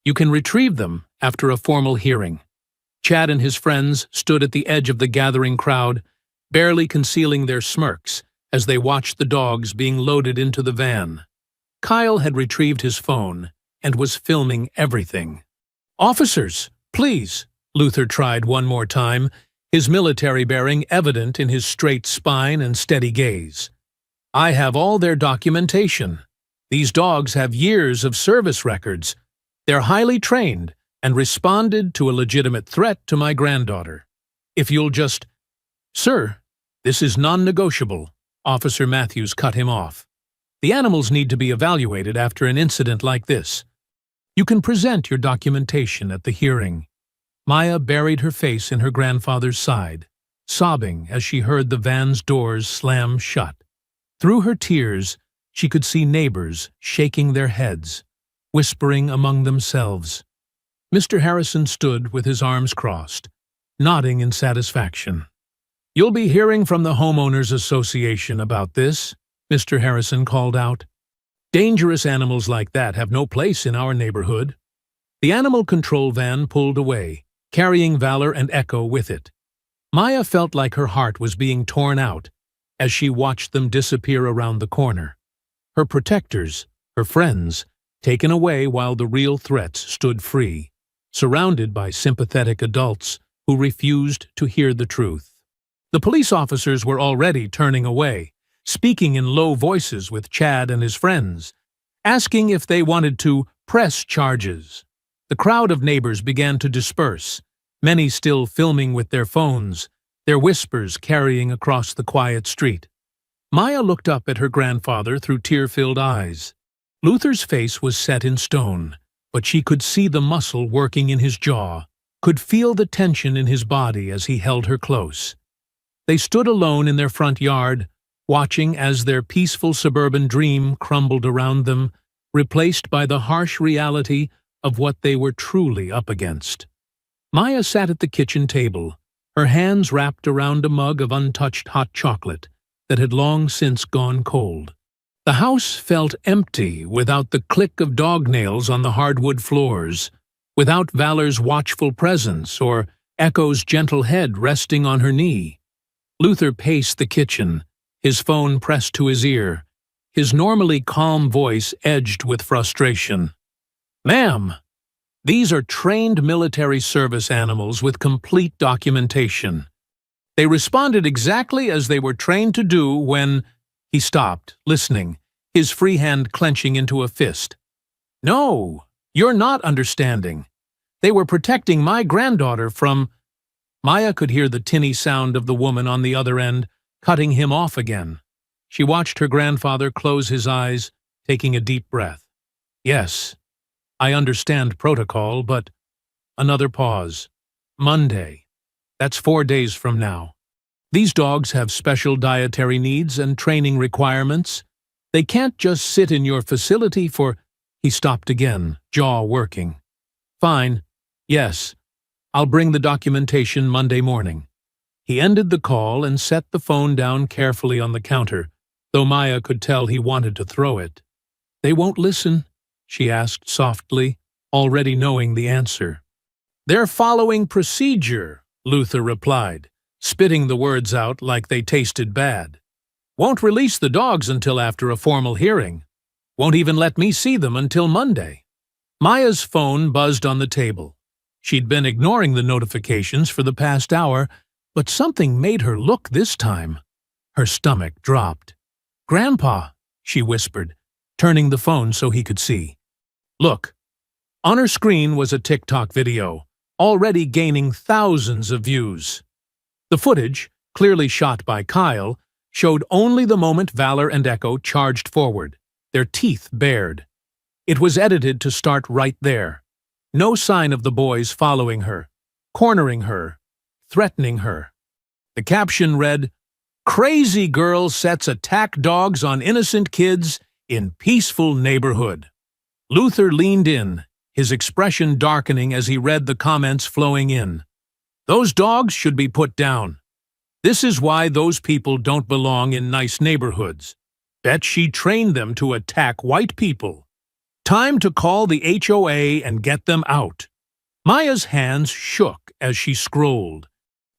"You can retrieve them after a formal hearing." Chad and his friends stood at the edge of the gathering crowd, barely concealing their smirks as they watched the dogs being loaded into the van. Kyle had retrieved his phone and was filming everything. "Officers, please," Luther tried one more time, his military bearing evident in his straight spine and steady gaze. "I have all their documentation. These dogs have years of service records. They're highly trained and responded to a legitimate threat to my granddaughter. If you'll just—" "Sir, this is non-negotiable," Officer Matthews cut him off. "The animals need to be evaluated after an incident like this. You can present your documentation at the hearing." Maya buried her face in her grandfather's side, sobbing as she heard the van's doors slam shut. Through her tears, she could see neighbors shaking their heads, whispering among themselves. Mr. Harrison stood with his arms crossed, nodding in satisfaction. "You'll be hearing from the Homeowners Association about this," Mr. Harrison called out. "Dangerous animals like that have no place in our neighborhood." The animal control van pulled away, carrying Valor and Echo with it. Maya felt like her heart was being torn out as she watched them disappear around the corner. Her protectors, her friends, taken away while the real threats stood free, surrounded by sympathetic adults who refused to hear the truth. The police officers were already turning away, speaking in low voices with Chad and his friends, asking if they wanted to press charges. The crowd of neighbors began to disperse, many still filming with their phones, their whispers carrying across the quiet street. Maya looked up at her grandfather through tear-filled eyes. Luther's face was set in stone, but she could see the muscle working in his jaw, could feel the tension in his body as he held her close. They stood alone in their front yard, watching as their peaceful suburban dream crumbled around them, replaced by the harsh reality of what they were truly up against. Maya sat at the kitchen table, her hands wrapped around a mug of untouched hot chocolate that had long since gone cold. The house felt empty without the click of dog nails on the hardwood floors, without Valor's watchful presence or Echo's gentle head resting on her knee. Luther paced the kitchen, his phone pressed to his ear, his normally calm voice edged with frustration. "Ma'am, these are trained military service animals with complete documentation. They responded exactly as they were trained to do when—" He stopped, listening, his free hand clenching into a fist. "No, you're not understanding. They were protecting my granddaughter from—" Maya could hear the tinny sound of the woman on the other end, cutting him off again. She watched her grandfather close his eyes, taking a deep breath. "Yes, I understand protocol, but—" Another pause. "Monday. That's 4 days from now. These dogs have special dietary needs and training requirements. They can't just sit in your facility for—" He stopped again, jaw working. "Fine. Yes. I'll bring the documentation Monday morning." He ended the call and set the phone down carefully on the counter, though Maya could tell he wanted to throw it. "They won't listen?" she asked softly, already knowing the answer. "They're following procedure," Luther replied, spitting the words out like they tasted bad. "Won't release the dogs until after a formal hearing. Won't even let me see them until Monday." Maya's phone buzzed on the table. She'd been ignoring the notifications for the past hour, but something made her look this time. Her stomach dropped. "Grandpa," she whispered, turning the phone so he could see. "Look." On her screen was a TikTok video, already gaining thousands of views. The footage, clearly shot by Kyle, showed only the moment Valor and Echo charged forward, their teeth bared. It was edited to start right there. No sign of the boys following her, cornering her, threatening her. The caption read, "Crazy girl sets attack dogs on innocent kids in peaceful neighborhood." Luther leaned in, his expression darkening as he read the comments flowing in. "Those dogs should be put down. This is why those people don't belong in nice neighborhoods. Bet she trained them to attack white people. Time to call the HOA and get them out." Maya's hands shook as she scrolled.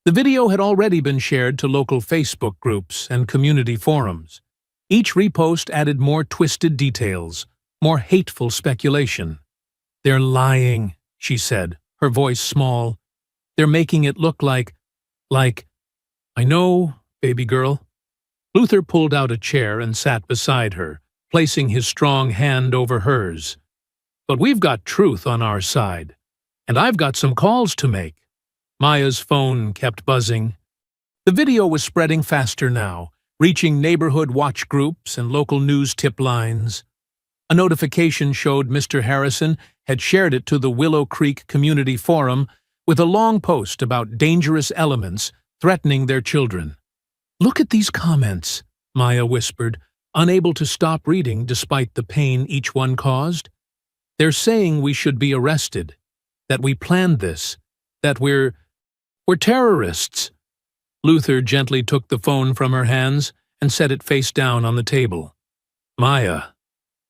The video had already been shared to local Facebook groups and community forums. Each repost added more twisted details, more hateful speculation. "They're lying," she said, her voice small. "They're making it look like, I know, baby girl." Luther pulled out a chair and sat beside her, placing his strong hand over hers. "But we've got truth on our side, and I've got some calls to make." Maya's phone kept buzzing. The video was spreading faster now, reaching neighborhood watch groups and local news tip lines. A notification showed Mr. Harrison had shared it to the Willow Creek Community Forum with a long post about dangerous elements threatening their children. "Look at these comments," Maya whispered, unable to stop reading despite the pain each one caused. "They're saying we should be arrested, that we planned this, that we're terrorists." Luther gently took the phone from her hands and set it face down on the table. "Maya,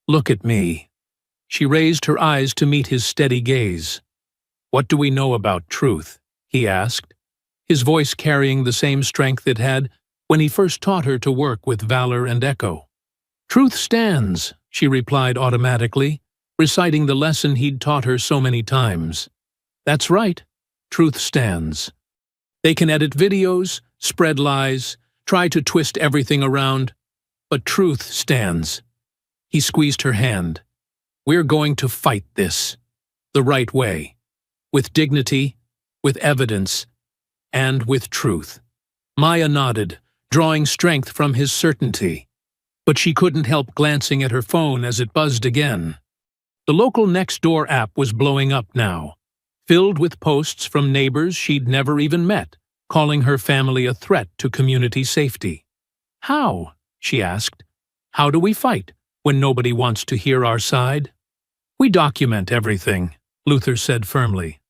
look at me." She raised her eyes to meet his steady gaze. "What do we know about truth?" he asked, his voice carrying the same strength it had when he first taught her to work with Valor and Echo. "Truth stands," she replied automatically, reciting the lesson he'd taught her so many times. "That's right, truth stands. They can edit videos, spread lies, try to twist everything around, but truth stands." He squeezed her hand. "We're going to fight this, the right way, with dignity, with evidence, and with truth." Maya nodded, drawing strength from his certainty. But she couldn't help glancing at her phone as it buzzed again. The local Nextdoor app was blowing up now, filled with posts from neighbors she'd never even met, calling her family a threat to community safety. "How?" she asked. "How do we fight when nobody wants to hear our side?" "We document everything," Luther said firmly.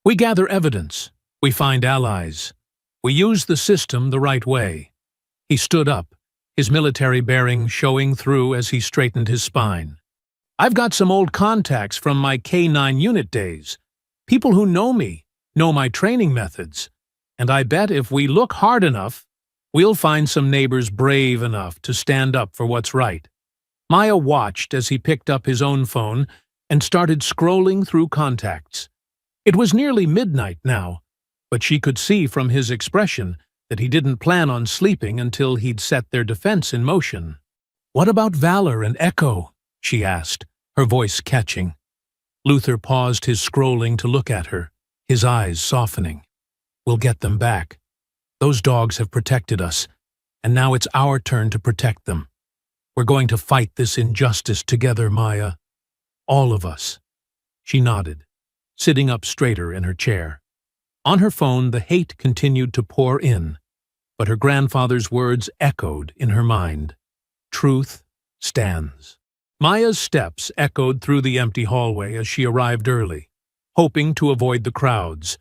"We gather evidence. We find allies. We use the system the right way." He stood up, his military bearing showing through as he straightened his spine. "I've got some old contacts from my K-9 unit days, people who know me, know my training methods, and I bet if we look hard enough, We'll find some neighbors brave enough to stand up for what's right." Maya watched as he picked up his own phone and started scrolling through contacts. It was nearly midnight now, but she could see from his expression that he didn't plan on sleeping until he'd set their defense in motion. "What about Valor and Echo?" she asked, her voice catching. Luther paused his scrolling to look at her, his eyes softening. "We'll get them back. Those dogs have protected us, and now it's our turn to protect them. We're going to fight this injustice together, Maya. All of us." She nodded, sitting up straighter in her chair. On her phone, the hate continued to pour in, but her grandfather's words echoed in her mind. Truth stands. Maya's steps echoed through the empty hallway as she arrived early, hoping to avoid the crowds.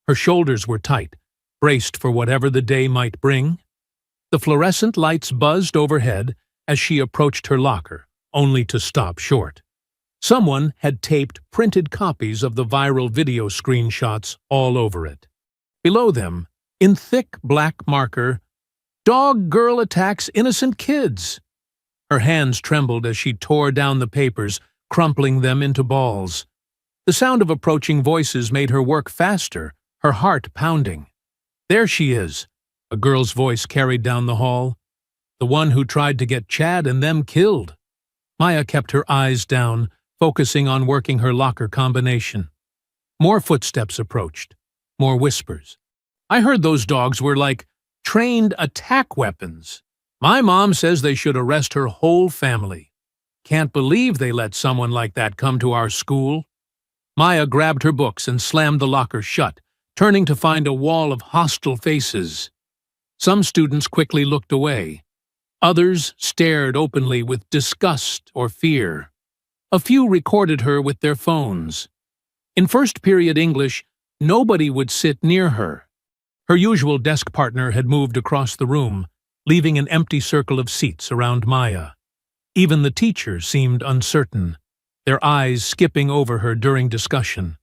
Her shoulders were tight, braced for whatever the day might bring. The fluorescent lights buzzed overhead as she approached her locker, only to stop short. Someone had taped printed copies of the viral video screenshots all over it. Below them, in thick black marker, "Dog girl attacks innocent kids." Her hands trembled as she tore down the papers, crumpling them into balls. The sound of approaching voices made her work faster, her heart pounding. "There she is," a girl's voice carried down the hall. "The one who tried to get Chad and them killed." Maya kept her eyes down, focusing on working her locker combination. More footsteps approached, more whispers. "I heard those dogs were like trained attack weapons. My mom says they should arrest her whole family. Can't believe they let someone like that come to our school." Maya grabbed her books and slammed the locker shut, turning to find a wall of hostile faces. Some students quickly looked away. Others stared openly with disgust or fear. A few recorded her with their phones. In first-period English, nobody would sit near her. Her usual desk partner had moved across the room, leaving an empty circle of seats around Maya. Even the teacher seemed uncertain, their eyes skipping over her during discussion.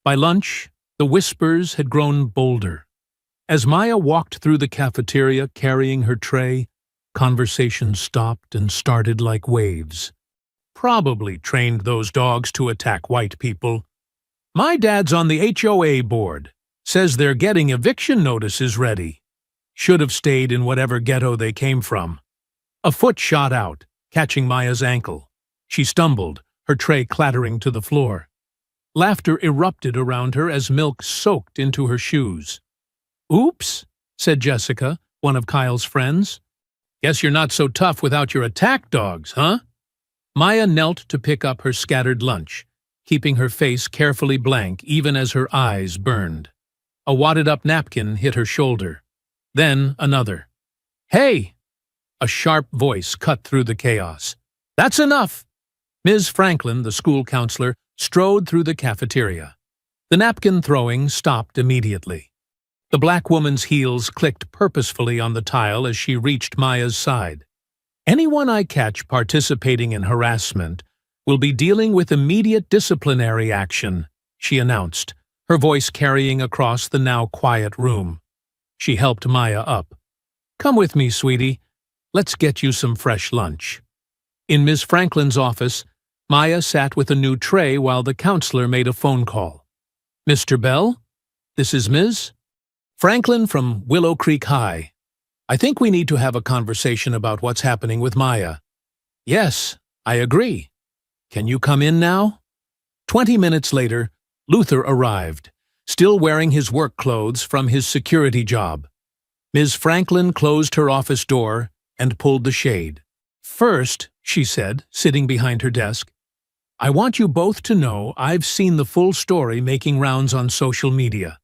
By lunch, the whispers had grown bolder. As Maya walked through the cafeteria carrying her tray, conversation stopped and started like waves. "Probably trained those dogs to attack white people. My dad's on the HOA board. Says they're getting eviction notices ready. Should have stayed in whatever ghetto they came from." A foot shot out, catching Maya's ankle. She stumbled, her tray clattering to the floor. Laughter erupted around her as milk soaked into her shoes. "Oops," said Jessica, one of Kyle's friends. "Guess you're not so tough without your attack dogs, huh?" Maya knelt to pick up her scattered lunch, keeping her face carefully blank even as her eyes burned. A wadded-up napkin hit her shoulder. Then another. "Hey!" A sharp voice cut through the chaos. "That's enough!" Ms. Franklin, the school counselor, strode through the cafeteria. The napkin throwing stopped immediately. The black woman's heels clicked purposefully on the tile as she reached Maya's side. "Anyone I catch participating in harassment will be dealing with immediate disciplinary action," she announced, her voice carrying across the now quiet room. She helped Maya up. "Come with me, sweetie. Let's get you some fresh lunch." In Ms. Franklin's office, Maya sat with a new tray while the counselor made a phone call. "Mr. Bell? This is Ms. Franklin from Willow Creek High. I think we need to have a conversation about what's happening with Maya." "Yes, I agree. Can you come in now?" 20 minutes later, Luther arrived, still wearing his work clothes from his security job. Ms. Franklin closed her office door and pulled the shade. "First," she said, sitting behind her desk, "I want you both to know I've seen the full story making rounds on social media,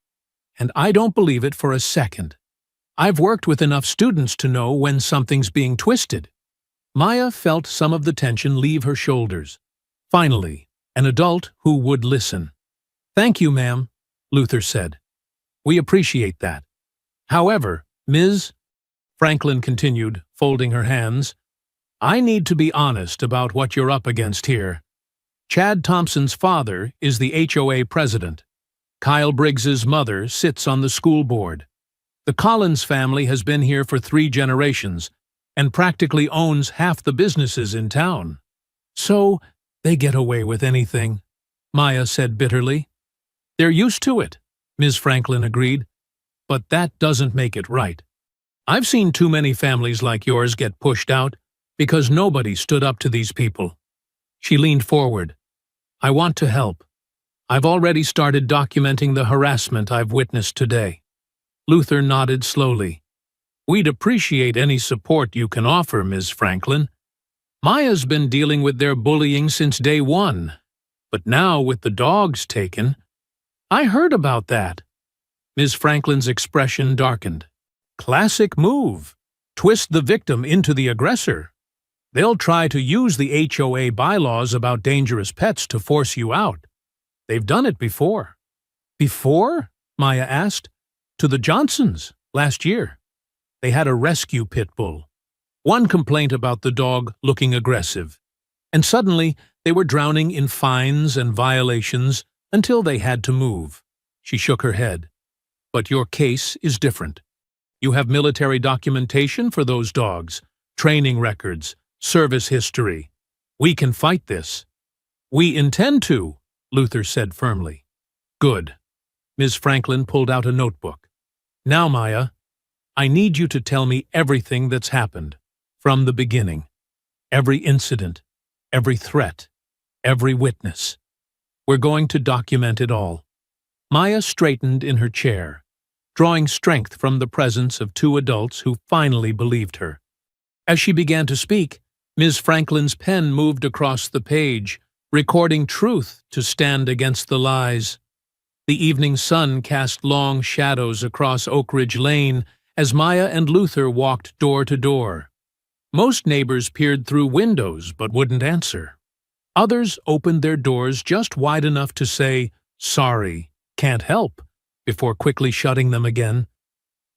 and I don't believe it for a second. I've worked with enough students to know when something's being twisted." Maya felt some of the tension leave her shoulders. Finally, an adult who would listen. "Thank you, ma'am," Luther said. "We appreciate that. However, Ms. Franklin continued, folding her hands, "I need to be honest about what you're up against here. Chad Thompson's father is the HOA president. Kyle Briggs's mother sits on the school board. The Collins family has been here for 3 generations and practically owns half the businesses in town. So, they get away with anything, Maya said bitterly. They're used to it, Ms. Franklin agreed, but that doesn't make it right. I've seen too many families like yours get pushed out because nobody stood up to these people. She leaned forward. I want to help. I've already started documenting the harassment I've witnessed today. Luther nodded slowly. We'd appreciate any support you can offer, Ms. Franklin. Maya's been dealing with their bullying since day 1, but now with the dogs taken, I heard about that. Ms. Franklin's expression darkened. Classic move. Twist the victim into the aggressor. They'll try to use the HOA bylaws about dangerous pets to force you out. They've done it before. Before? Maya asked. To the Johnsons, last year. They had a rescue pit bull. One complaint about the dog looking aggressive. And suddenly, they were drowning in fines and violations until they had to move. She shook her head. But your case is different. You have military documentation for those dogs, training records, service history. We can fight this. We intend to, Luther said firmly. Good. Ms. Franklin pulled out a notebook. Now, Maya, I need you to tell me everything that's happened, from the beginning. Every incident, every threat, every witness. We're going to document it all. Maya straightened in her chair, drawing strength from the presence of 2 adults who finally believed her. As she began to speak, Ms. Franklin's pen moved across the page, recording truth to stand against the lies. The evening sun cast long shadows across Oak Ridge Lane as Maya and Luther walked door to door. Most neighbors peered through windows but wouldn't answer. Others opened their doors just wide enough to say, "Sorry, can't help," before quickly shutting them again.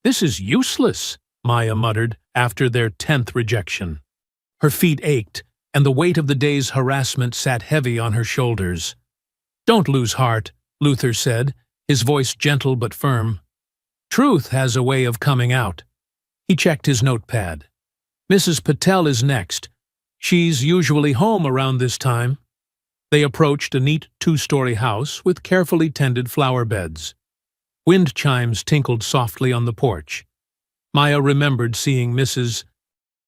This is useless, Maya muttered after their 10th rejection. Her feet ached, and the weight of the day's harassment sat heavy on her shoulders. Don't lose heart, Luther said, his voice gentle but firm. Truth has a way of coming out. He checked his notepad. Mrs. Patel is next. She's usually home around this time. They approached a neat 2-story house with carefully tended flower beds. Wind chimes tinkled softly on the porch. Maya remembered seeing Mrs.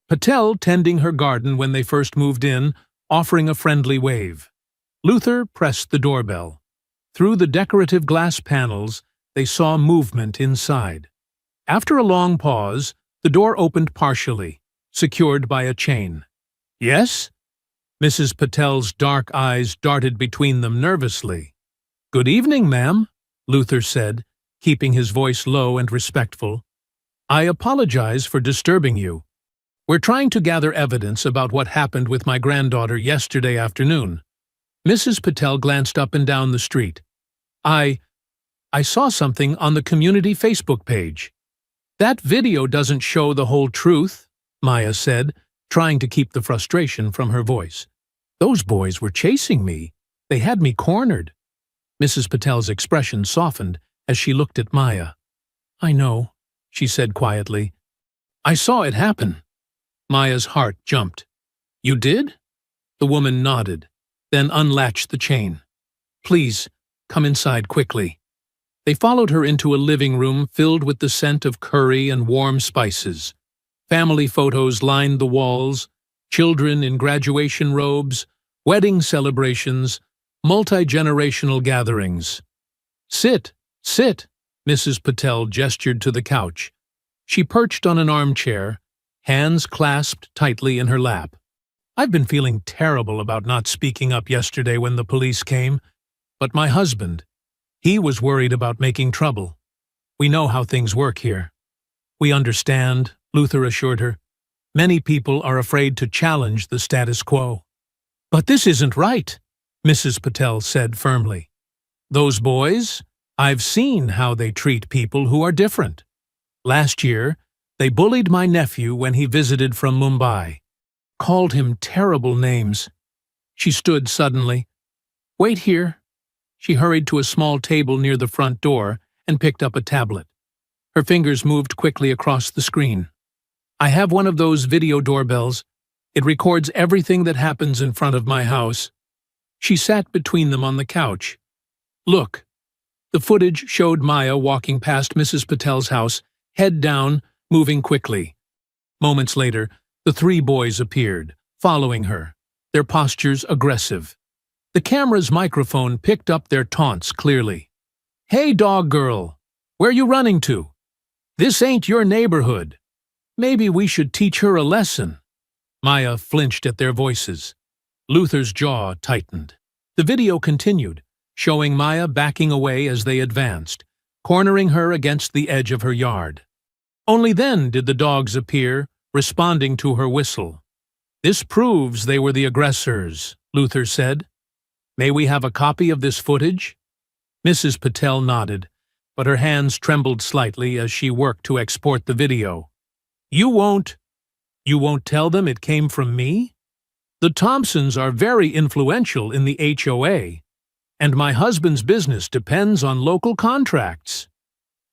Patel tending her garden when they first moved in, offering a friendly wave. Luther pressed the doorbell. Through the decorative glass panels, they saw movement inside. After a long pause, the door opened partially, secured by a chain. Yes? Mrs. Patel's dark eyes darted between them nervously. Good evening, ma'am, Luther said, keeping his voice low and respectful. I apologize for disturbing you. We're trying to gather evidence about what happened with my granddaughter yesterday afternoon. Mrs. Patel glanced up and down the street. I saw something on the community Facebook page. That video doesn't show the whole truth, Maya said, trying to keep the frustration from her voice. Those boys were chasing me. They had me cornered. Mrs. Patel's expression softened as she looked at Maya. I know, she said quietly. I saw it happen. Maya's heart jumped. You did? The woman nodded, then unlatched the chain. Please, come inside quickly. They followed her into a living room filled with the scent of curry and warm spices. Family photos lined the walls, children in graduation robes, wedding celebrations, multi-generational gatherings. Sit, sit, Mrs. Patel gestured to the couch. She perched on an armchair, hands clasped tightly in her lap. I've been feeling terrible about not speaking up yesterday when the police came, but my husband, he was worried about making trouble. We know how things work here. We understand, Luther assured her. Many people are afraid to challenge the status quo. But this isn't right, Mrs. Patel said firmly. Those boys, I've seen how they treat people who are different. Last year, they bullied my nephew when he visited from Mumbai. Called him terrible names. She stood suddenly. Wait here. She hurried to a small table near the front door and picked up a tablet. Her fingers moved quickly across the screen. I have one of those video doorbells. It records everything that happens in front of my house. She sat between them on the couch. Look. The footage showed Maya walking past Mrs. Patel's house, head down, moving quickly. Moments later, the three boys appeared, following her, their postures aggressive. The camera's microphone picked up their taunts clearly. Hey, dog girl, where you running to? This ain't your neighborhood. Maybe we should teach her a lesson. Maya flinched at their voices. Luther's jaw tightened. The video continued, showing Maya backing away as they advanced, cornering her against the edge of her yard. Only then did the dogs appear, responding to her whistle. This proves they were the aggressors, Luther said. May we have a copy of this footage? Mrs. Patel nodded, but her hands trembled slightly as she worked to export the video. You won't tell them it came from me? The Thompsons are very influential in the HOA, and my husband's business depends on local contracts.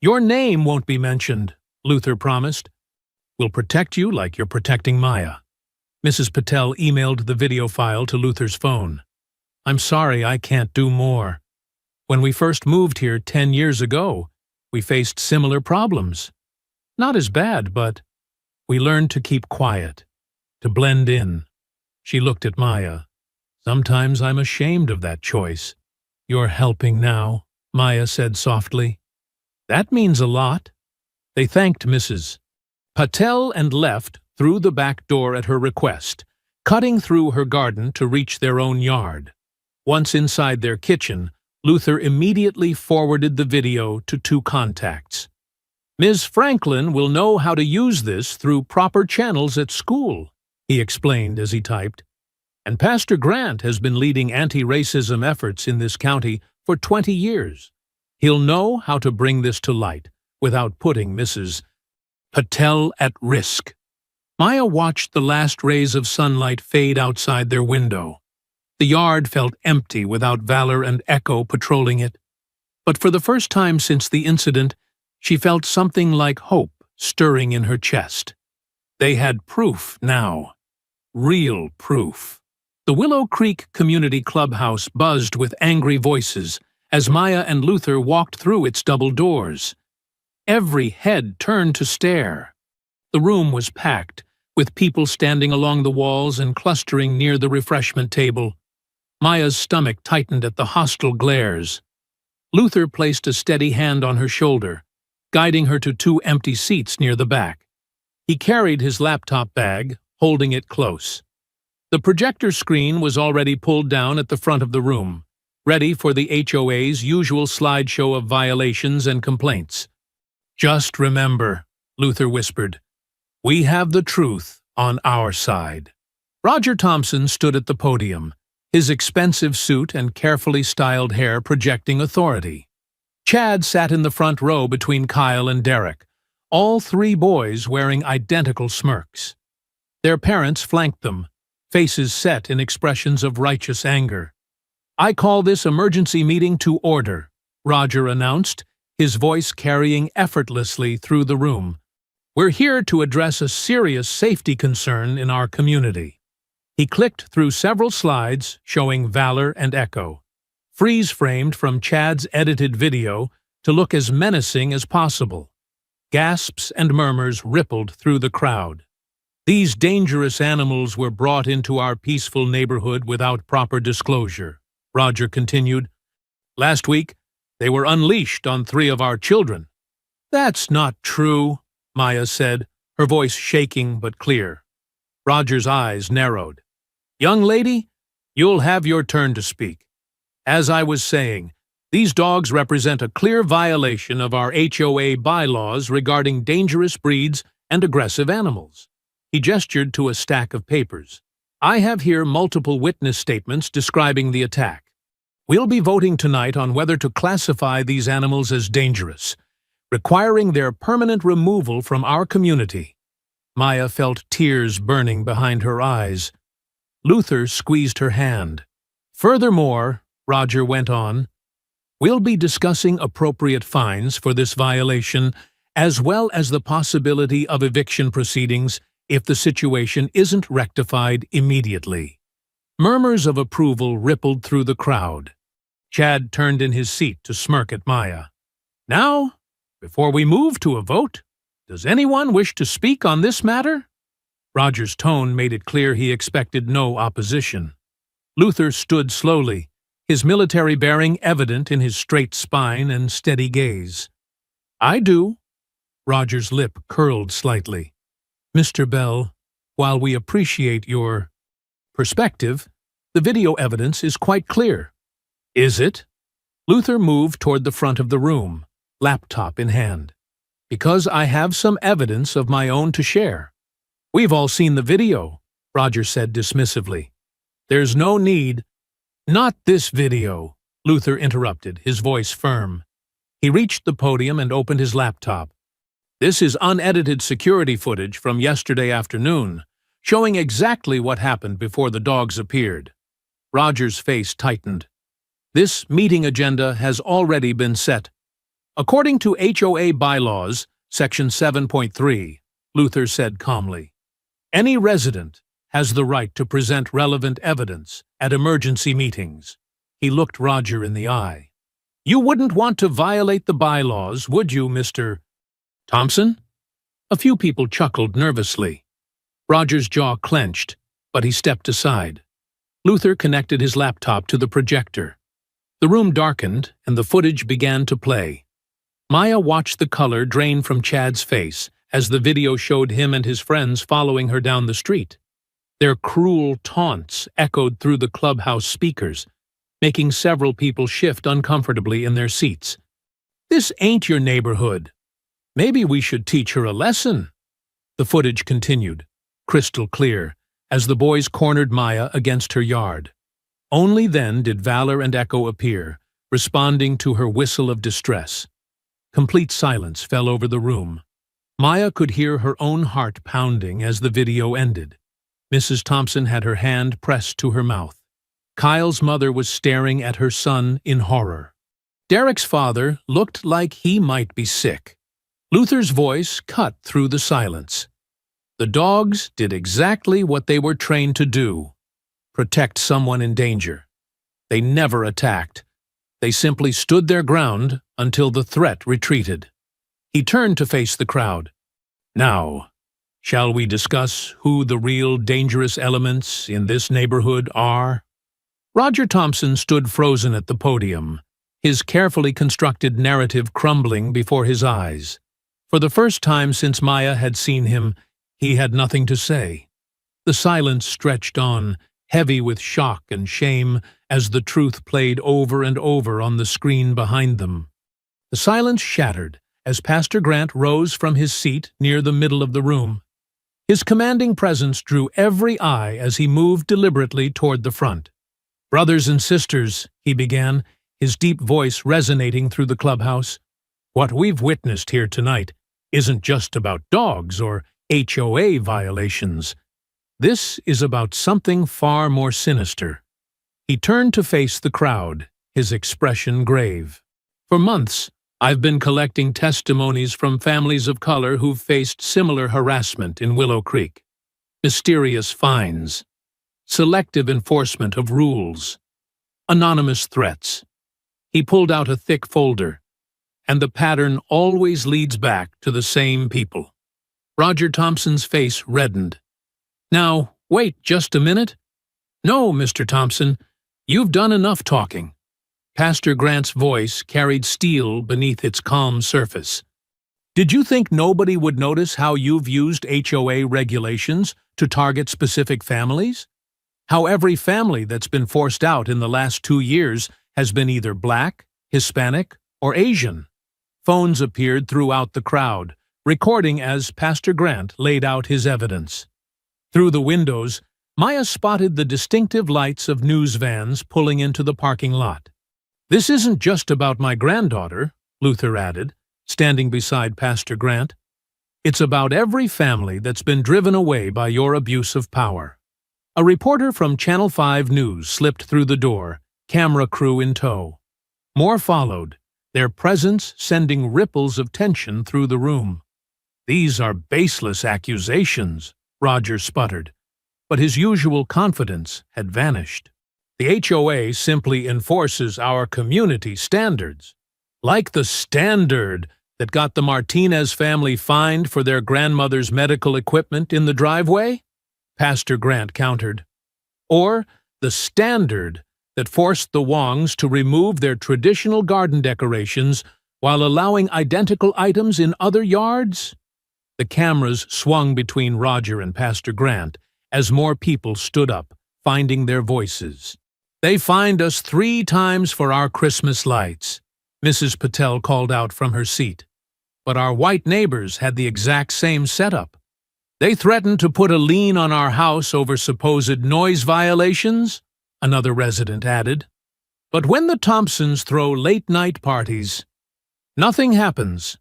Your name won't be mentioned, Luther promised. We'll protect you like you're protecting Maya. Mrs. Patel emailed the video file to Luther's phone. I'm sorry I can't do more. When we first moved here 10 years ago, we faced similar problems. Not as bad, but we learned to keep quiet, to blend in. She looked at Maya. Sometimes I'm ashamed of that choice. You're helping now, Maya said softly. That means a lot. They thanked Mrs. Patel and left through the back door at her request, cutting through her garden to reach their own yard. Once inside their kitchen, Luther immediately forwarded the video to two contacts. Ms. Franklin will know how to use this through proper channels at school, he explained as he typed. And Pastor Grant has been leading anti-racism efforts in this county for 20 years. He'll know how to bring this to light without putting Mrs. Patel at risk. Maya watched the last rays of sunlight fade outside their window. The yard felt empty without Valor and Echo patrolling it. But for the first time since the incident, she felt something like hope stirring in her chest. They had proof now. Real proof. The Willow Creek Community Clubhouse buzzed with angry voices as Maya and Luther walked through its double doors. Every head turned to stare. The room was packed, with people standing along the walls and clustering near the refreshment table. Maya's stomach tightened at the hostile glares. Luther placed a steady hand on her shoulder, guiding her to two empty seats near the back. He carried his laptop bag, holding it close. The projector screen was already pulled down at the front of the room, ready for the HOA's usual slideshow of violations and complaints. Just remember, Luther whispered, we have the truth on our side. Roger Thompson stood at the podium, his expensive suit and carefully styled hair projecting authority. Chad sat in the front row between Kyle and Derek, all three boys wearing identical smirks. Their parents flanked them, faces set in expressions of righteous anger. I call this emergency meeting to order, Roger announced, his voice carrying effortlessly through the room. We're here to address a serious safety concern in our community. He clicked through several slides showing Valor and Echo, freeze-framed from Chad's edited video to look as menacing as possible. Gasps and murmurs rippled through the crowd. These dangerous animals were brought into our peaceful neighborhood without proper disclosure, Roger continued. Last week, they were unleashed on 3 of our children. That's not true, Maya said, her voice shaking but clear. Roger's eyes narrowed. Young lady, you'll have your turn to speak. As I was saying, these dogs represent a clear violation of our HOA bylaws regarding dangerous breeds and aggressive animals. He gestured to a stack of papers. I have here multiple witness statements describing the attack. We'll be voting tonight on whether to classify these animals as dangerous, requiring their permanent removal from our community. Maya felt tears burning behind her eyes. Luther squeezed her hand. Furthermore, Roger went on, we'll be discussing appropriate fines for this violation as well as the possibility of eviction proceedings if the situation isn't rectified immediately. Murmurs of approval rippled through the crowd. Chad turned in his seat to smirk at Maya. Now, before we move to a vote, does anyone wish to speak on this matter? Roger's tone made it clear he expected no opposition. Luther stood slowly, his military bearing evident in his straight spine and steady gaze. I do. Roger's lip curled slightly. Mr. Bell, while we appreciate your perspective, the video evidence is quite clear. Is it? Luther moved toward the front of the room, laptop in hand. Because I have some evidence of my own to share. We've all seen the video, Roger said dismissively. There's no need. Not this video, Luther interrupted, his voice firm. He reached the podium and opened his laptop. This is unedited security footage from yesterday afternoon, showing exactly what happened before the dogs appeared. Roger's face tightened. This meeting agenda has already been set. According to HOA bylaws, Section 7.3, Luther said calmly, any resident has the right to present relevant evidence at emergency meetings. He looked Roger in the eye. You wouldn't want to violate the bylaws, would you, Mr. Thompson? A few people chuckled nervously. Roger's jaw clenched, but he stepped aside. Luther connected his laptop to the projector. The room darkened, and the footage began to play. Maya watched the color drain from Chad's face as the video showed him and his friends following her down the street. Their cruel taunts echoed through the clubhouse speakers, making several people shift uncomfortably in their seats. This ain't your neighborhood. Maybe we should teach her a lesson. The footage continued, crystal clear, as the boys cornered Maya against her yard. Only then did Valor and Echo appear, responding to her whistle of distress. Complete silence fell over the room. Maya could hear her own heart pounding as the video ended. Mrs. Thompson had her hand pressed to her mouth. Kyle's mother was staring at her son in horror. Derek's father looked like he might be sick. Luther's voice cut through the silence. The dogs did exactly what they were trained to do: protect someone in danger. They never attacked. They simply stood their ground until the threat retreated. He turned to face the crowd. Now, shall we discuss who the real dangerous elements in this neighborhood are? Roger Thompson stood frozen at the podium, his carefully constructed narrative crumbling before his eyes. For the first time since Maya had seen him, he had nothing to say. The silence stretched on, heavy with shock and shame, as the truth played over and over on the screen behind them. The silence shattered as Pastor Grant rose from his seat near the middle of the room. His commanding presence drew every eye as he moved deliberately toward the front. Brothers and sisters, he began, his deep voice resonating through the clubhouse, what we've witnessed here tonight isn't just about dogs or HOA violations. This is about something far more sinister. He turned to face the crowd, his expression grave. For months, I've been collecting testimonies from families of color who've faced similar harassment in Willow Creek. Mysterious fines, selective enforcement of rules, anonymous threats. He pulled out a thick folder, and the pattern always leads back to the same people. Roger Thompson's face reddened. Now, wait just a minute. No, Mr. Thompson, you've done enough talking. Pastor Grant's voice carried steel beneath its calm surface. Did you think nobody would notice how you've used HOA regulations to target specific families? How every family that's been forced out in the last 2 years has been either Black, Hispanic, or Asian? Phones appeared throughout the crowd, recording as Pastor Grant laid out his evidence. Through the windows, Maya spotted the distinctive lights of news vans pulling into the parking lot. This isn't just about my granddaughter, Luther added, standing beside Pastor Grant. It's about every family that's been driven away by your abuse of power. A reporter from Channel 5 News slipped through the door, camera crew in tow. More followed, their presence sending ripples of tension through the room. "These are baseless accusations," Roger sputtered, but his usual confidence had vanished. "The HOA simply enforces our community standards. Like the standard that got the Martinez family fined for their grandmother's medical equipment in the driveway," Pastor Grant countered. "Or the standard that forced the Wongs to remove their traditional garden decorations while allowing identical items in other yards?" The cameras swung between Roger and Pastor Grant as more people stood up, finding their voices. "They fined us 3 times for our Christmas lights," Mrs. Patel called out from her seat. "But our white neighbors had the exact same setup. They threatened to put a lien on our house over supposed noise violations," another resident added. "But when the Thompsons throw late-night parties, nothing happens."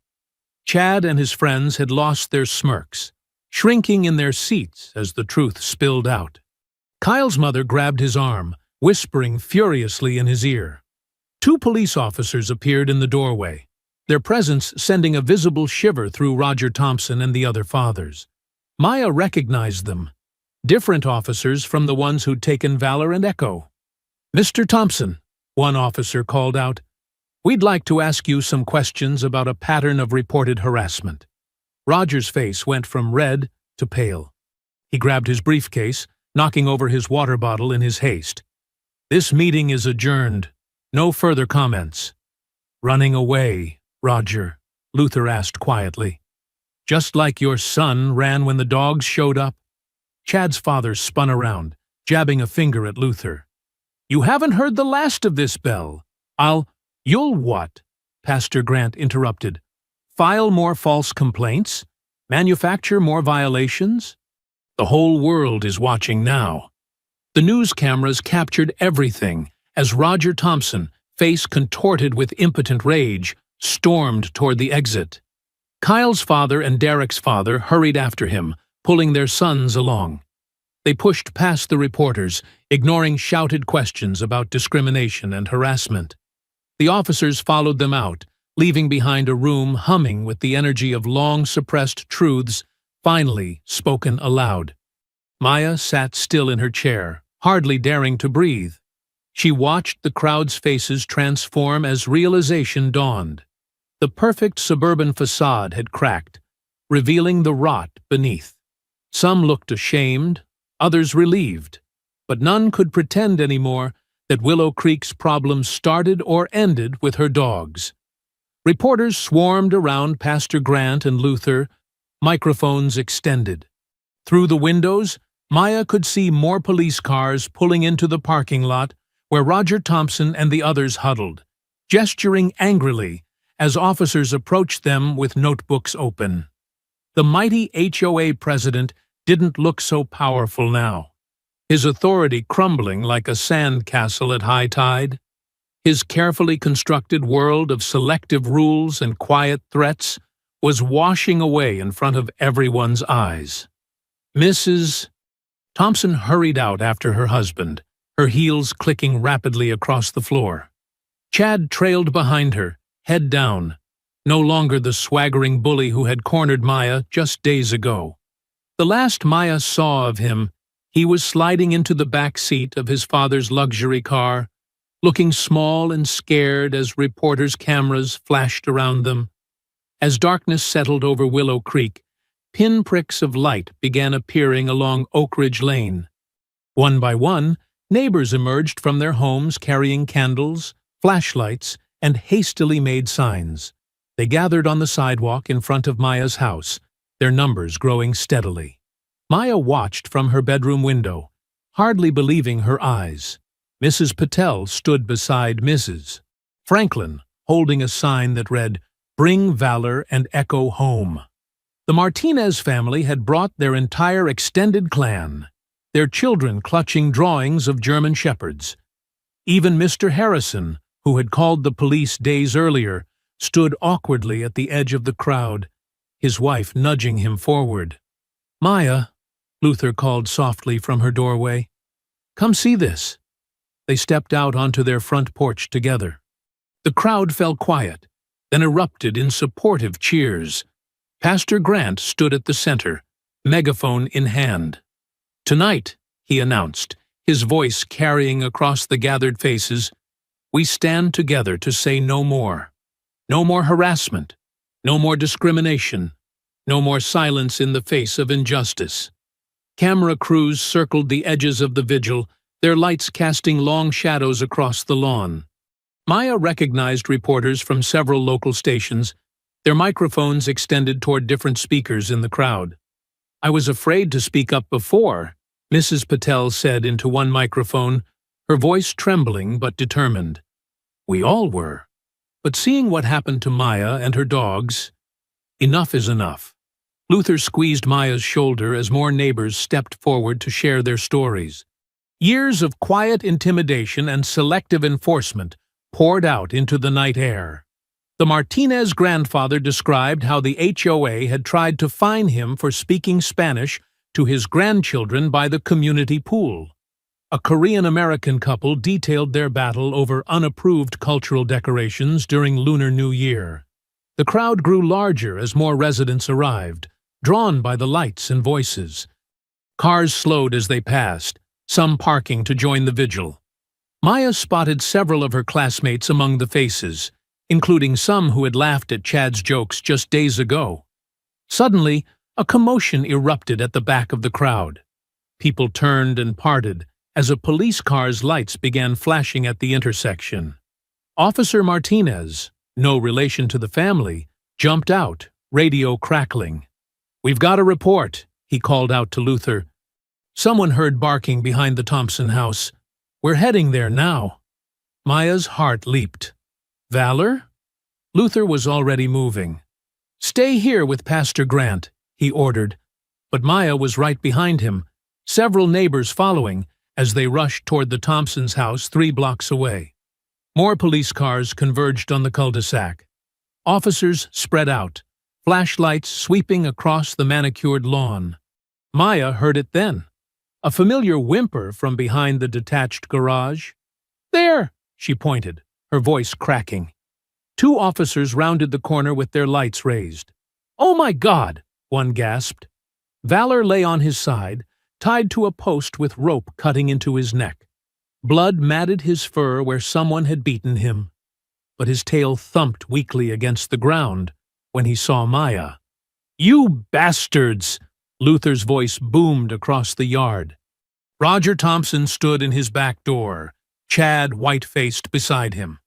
Chad and his friends had lost their smirks, shrinking in their seats as the truth spilled out. Kyle's mother grabbed his arm, whispering furiously in his ear. 2 police officers appeared in the doorway, their presence sending a visible shiver through Roger Thompson and the other fathers. Maya recognized them, different officers from the ones who'd taken Valor and Echo. "Mr. Thompson," one officer called out, "we'd like to ask you some questions about a pattern of reported harassment." Roger's face went from red to pale. He grabbed his briefcase, knocking over his water bottle in his haste. "This meeting is adjourned. No further comments." "Running away, Roger?" Luther asked quietly. "Just like your son ran when the dogs showed up?" Chad's father spun around, jabbing a finger at Luther. "You haven't heard the last of this, Bell. You'll what?" Pastor Grant interrupted. "File more false complaints? Manufacture more violations?" "The whole world is watching now." The news cameras captured everything as Roger Thompson, face contorted with impotent rage, stormed toward the exit. Kyle's father and Derek's father hurried after him, pulling their sons along. They pushed past the reporters, ignoring shouted questions about discrimination and harassment. The officers followed them out, leaving behind a room humming with the energy of long-suppressed truths finally spoken aloud. Maya sat still in her chair, hardly daring to breathe. She watched the crowd's faces transform as realization dawned. The perfect suburban facade had cracked, revealing the rot beneath. Some looked ashamed, others relieved, but none could pretend anymore that Willow Creek's problems started or ended with her dogs. Reporters swarmed around Pastor Grant and Luther, microphones extended. Through the windows, Maya could see more police cars pulling into the parking lot where Roger Thompson and the others huddled, gesturing angrily as officers approached them with notebooks open. The mighty HOA president didn't look so powerful now, his authority crumbling like a sand castle at high tide. His carefully constructed world of selective rules and quiet threats was washing away in front of everyone's eyes. Mrs. Thompson hurried out after her husband, her heels clicking rapidly across the floor. Chad trailed behind her, head down, no longer the swaggering bully who had cornered Maya just days ago. The last Maya saw of him, he was sliding into the back seat of his father's luxury car, looking small and scared as reporters' cameras flashed around them. As darkness settled over Willow Creek, pinpricks of light began appearing along Oak Ridge Lane. One by one, neighbors emerged from their homes carrying candles, flashlights, and hastily made signs. They gathered on the sidewalk in front of Maya's house, their numbers growing steadily. Maya watched from her bedroom window, hardly believing her eyes. Mrs. Patel stood beside Mrs. Franklin, holding a sign that read, "Bring Valor and Echo home." The Martinez family had brought their entire extended clan, their children clutching drawings of German shepherds. Even Mr. Harrison, who had called the police days earlier, stood awkwardly at the edge of the crowd, his wife nudging him forward. "Maya," Luther called softly from her doorway, "come see this." They stepped out onto their front porch together. The crowd fell quiet, then erupted in supportive cheers. Pastor Grant stood at the center, megaphone in hand. "Tonight," he announced, his voice carrying across the gathered faces, "we stand together to say no more. No more harassment, no more discrimination, no more silence in the face of injustice." Camera crews circled the edges of the vigil, their lights casting long shadows across the lawn. Maya recognized reporters from several local stations, their microphones extended toward different speakers in the crowd. "I was afraid to speak up before," Mrs. Patel said into one microphone, her voice trembling but determined. "We all were. But seeing what happened to Maya and her dogs, enough is enough." Luther squeezed Maya's shoulder as more neighbors stepped forward to share their stories. Years of quiet intimidation and selective enforcement poured out into the night air. The Martinez grandfather described how the HOA had tried to fine him for speaking Spanish to his grandchildren by the community pool. A Korean-American couple detailed their battle over unapproved cultural decorations during Lunar New Year. The crowd grew larger as more residents arrived, drawn by the lights and voices. Cars slowed as they passed, some parking to join the vigil. Maya spotted several of her classmates among the faces, including some who had laughed at Chad's jokes just days ago. Suddenly, a commotion erupted at the back of the crowd. People turned and parted as a police car's lights began flashing at the intersection. Officer Martinez, no relation to the family, jumped out, radio crackling. "We've got a report," he called out to Luther. Someone heard barking behind the Thompson house. "We're heading there now." Maya's heart leaped. "Valor?" Luther was already moving. "Stay here with Pastor Grant," he ordered, but Maya was right behind him, several neighbors following as they rushed toward the Thompsons' house 3 blocks away. More police cars converged on the cul-de-sac. Officers spread out, flashlights sweeping across the manicured lawn. Maya heard it then, a familiar whimper from behind the detached garage. "There!" she pointed, her voice cracking. 2 officers rounded the corner with their lights raised. "Oh my God!" one gasped. Valor lay on his side, tied to a post with rope cutting into his neck. Blood matted his fur where someone had beaten him, but his tail thumped weakly against the ground when he saw Maya. "You bastards!" Luther's voice boomed across the yard. Roger Thompson stood in his back door, Chad white-faced beside him.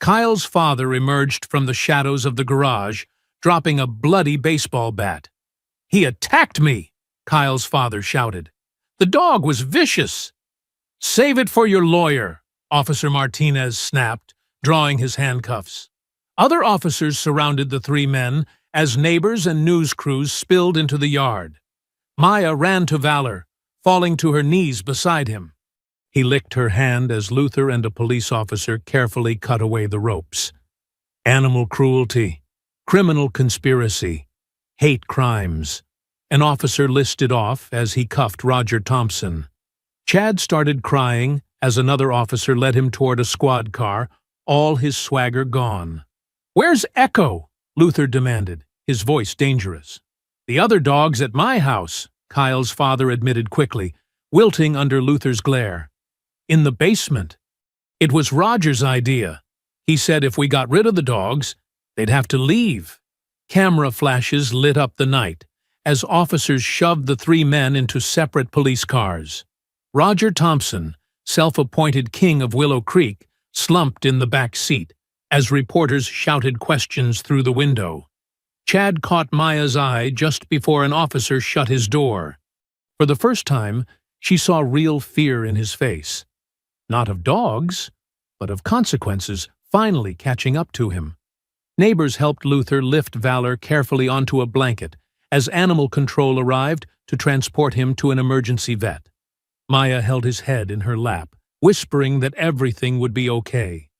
Kyle's father emerged from the shadows of the garage, dropping a bloody baseball bat. "He attacked me!" Kyle's father shouted. "The dog was vicious!" "Save it for your lawyer," Officer Martinez snapped, drawing his handcuffs. Other officers surrounded the 3 men as neighbors and news crews spilled into the yard. Maya ran to Valor, falling to her knees beside him. He licked her hand as Luther and a police officer carefully cut away the ropes. Animal cruelty, criminal conspiracy, hate crimes. An officer listed off as he cuffed Roger Thompson. Chad started crying as another officer led him toward a squad car, all his swagger gone. "Where's Echo?" Luther demanded, his voice dangerous. "The other dog's at my house," Kyle's father admitted quickly, wilting under Luther's glare. "In the basement. It was Roger's idea. He said if we got rid of the dogs, they'd have to leave." Camera flashes lit up the night as officers shoved the 3 men into separate police cars. Roger Thompson, self-appointed king of Willow Creek, slumped in the back seat as reporters shouted questions through the window. Chad caught Maya's eye just before an officer shut his door. For the first time, she saw real fear in his face. Not of dogs, but of consequences finally catching up to him. Neighbors helped Luther lift Valor carefully onto a blanket as animal control arrived to transport him to an emergency vet. Maya held his head in her lap, whispering that everything would be okay.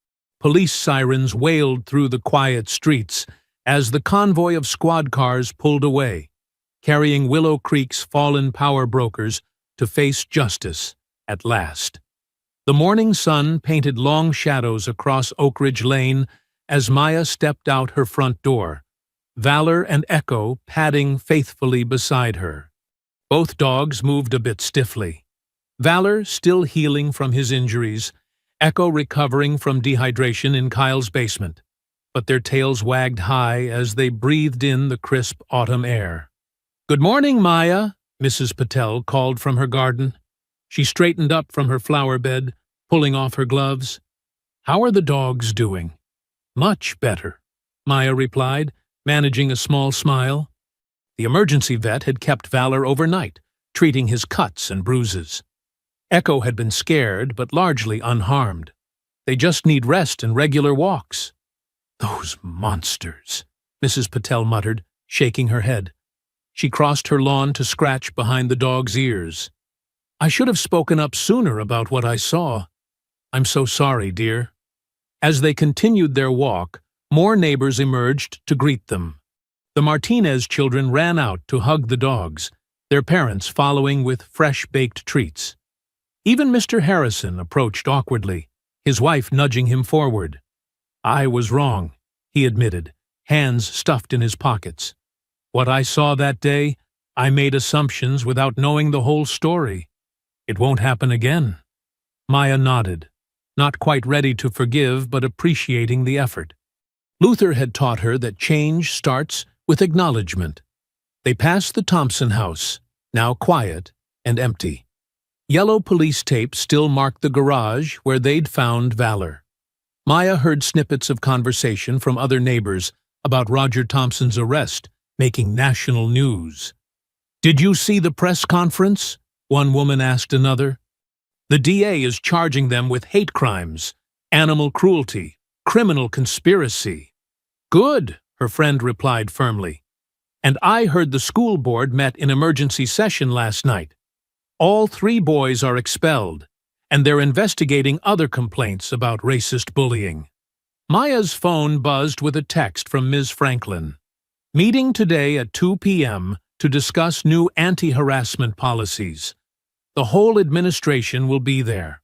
Police sirens wailed through the quiet streets as the convoy of squad cars pulled away, carrying Willow Creek's fallen power brokers to face justice at last. The morning sun painted long shadows across Oak Ridge Lane as Maya stepped out her front door, Valor and Echo padding faithfully beside her. Both dogs moved a bit stiffly. Valor still healing from his injuries, Echo recovering from dehydration in Kyle's basement, but their tails wagged high as they breathed in the crisp autumn air. "Good morning, Maya," Mrs. Patel called from her garden. She straightened up from her flower bed, pulling off her gloves. "How are the dogs doing?" "Much better," Maya replied, managing a small smile. The emergency vet had kept Valor overnight, treating his cuts and bruises. Echo had been scared, but largely unharmed. They just need rest and regular walks. "Those monsters," Mrs. Patel muttered, shaking her head. She crossed her lawn to scratch behind the dog's ears. "I should have spoken up sooner about what I saw. I'm so sorry, dear." As they continued their walk, more neighbors emerged to greet them. The Martinez children ran out to hug the dogs, their parents following with fresh-baked treats. Even Mr. Harrison approached awkwardly, his wife nudging him forward. "I was wrong," he admitted, hands stuffed in his pockets. "What I saw that day, I made assumptions without knowing the whole story. It won't happen again." Maya nodded, not quite ready to forgive but appreciating the effort. Luther had taught her that change starts with acknowledgement. They passed the Thompson house, now quiet and empty. Yellow police tape still marked the garage where they'd found Valor. Maya heard snippets of conversation from other neighbors about Roger Thompson's arrest, making national news. "Did you see the press conference?" one woman asked another. "The DA is charging them with hate crimes, animal cruelty, criminal conspiracy." "Good," her friend replied firmly. "And I heard the school board met in emergency session last night. All 3 boys are expelled, and they're investigating other complaints about racist bullying." Maya's phone buzzed with a text from Ms. Franklin. "Meeting today at 2 p.m. to discuss new anti-harassment policies. The whole administration will be there.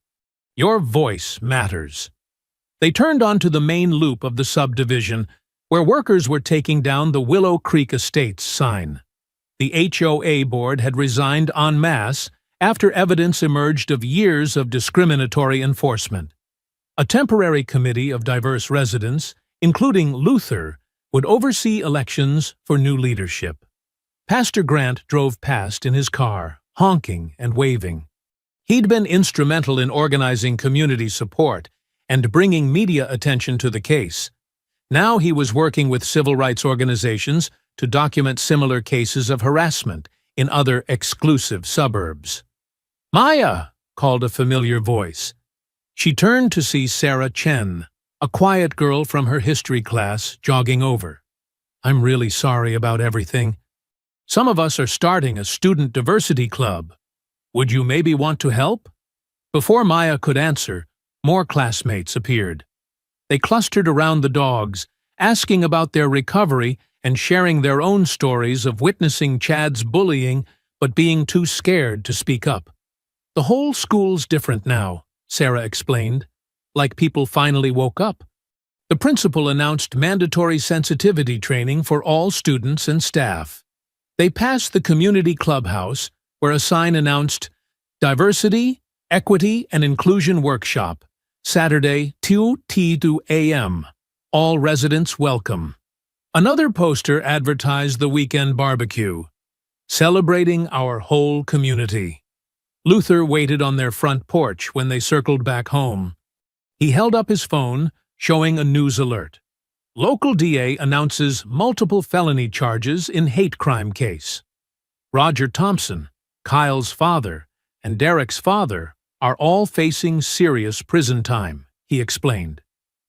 Your voice matters." They turned onto the main loop of the subdivision, where workers were taking down the Willow Creek Estates sign. The HOA board had resigned en masse after evidence emerged of years of discriminatory enforcement. A temporary committee of diverse residents, including Luther, would oversee elections for new leadership. Pastor Grant drove past in his car, honking and waving. He'd been instrumental in organizing community support and bringing media attention to the case. Now he was working with civil rights organizations to document similar cases of harassment in other exclusive suburbs. "Maya!" called a familiar voice. She turned to see Sarah Chen, a quiet girl from her history class, jogging over. "I'm really sorry about everything. Some of us are starting a student diversity club. Would you maybe want to help?" Before Maya could answer, more classmates appeared. They clustered around the dogs, asking about their recovery and sharing their own stories of witnessing Chad's bullying but being too scared to speak up. "The whole school's different now," Sarah explained, like people finally woke up. The principal announced mandatory sensitivity training for all students and staff. They passed the community clubhouse, where a sign announced Diversity, Equity, and Inclusion Workshop, Saturday 2 a.m. All residents welcome. Another poster advertised the weekend barbecue, celebrating our whole community. Luther waited on their front porch when they circled back home. He held up his phone, showing a news alert. Local DA announces multiple felony charges in hate crime case. Roger Thompson, Kyle's father, and Derek's father are all facing serious prison time, he explained.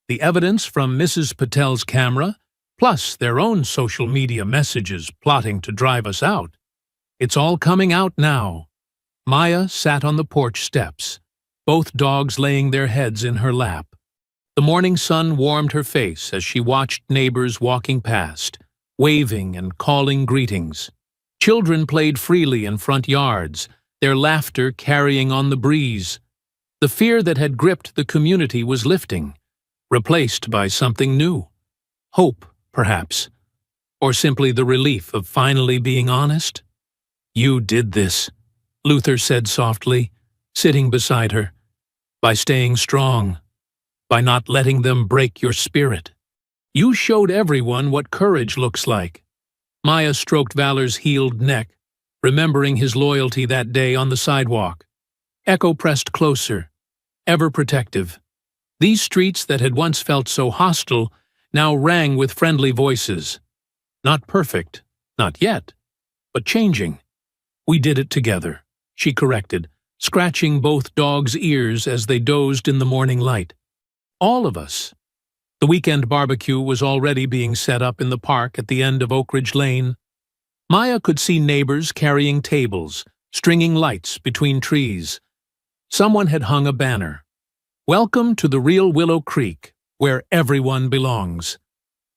The evidence from Mrs. Patel's camera, plus their own social media messages plotting to drive us out. It's all coming out now. Maya sat on the porch steps, both dogs laying their heads in her lap. The morning sun warmed her face as she watched neighbors walking past, waving and calling greetings. Children played freely in front yards, their laughter carrying on the breeze. The fear that had gripped the community was lifting, replaced by something new. Hope, perhaps. Or simply the relief of finally being honest. "You did this," Luther said softly, sitting beside her. "By staying strong. By not letting them break your spirit. You showed everyone what courage looks like." Maya stroked Valor's healed neck, remembering his loyalty that day on the sidewalk. Echo pressed closer, ever protective. These streets that had once felt so hostile now rang with friendly voices. Not perfect, not yet, but changing. "We did it together," she corrected, scratching both dogs' ears as they dozed in the morning light. "All of us." The weekend barbecue was already being set up in the park at the end of Oak Ridge Lane. Maya could see neighbors carrying tables, stringing lights between trees. Someone had hung a banner. "Welcome to the real Willow Creek, where everyone belongs."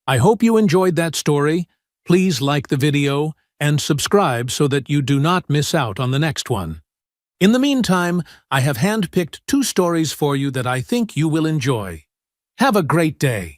I hope you enjoyed that story. Please like the video and subscribe so that you do not miss out on the next one. In the meantime, I have handpicked 2 stories for you that I think you will enjoy. Have a great day.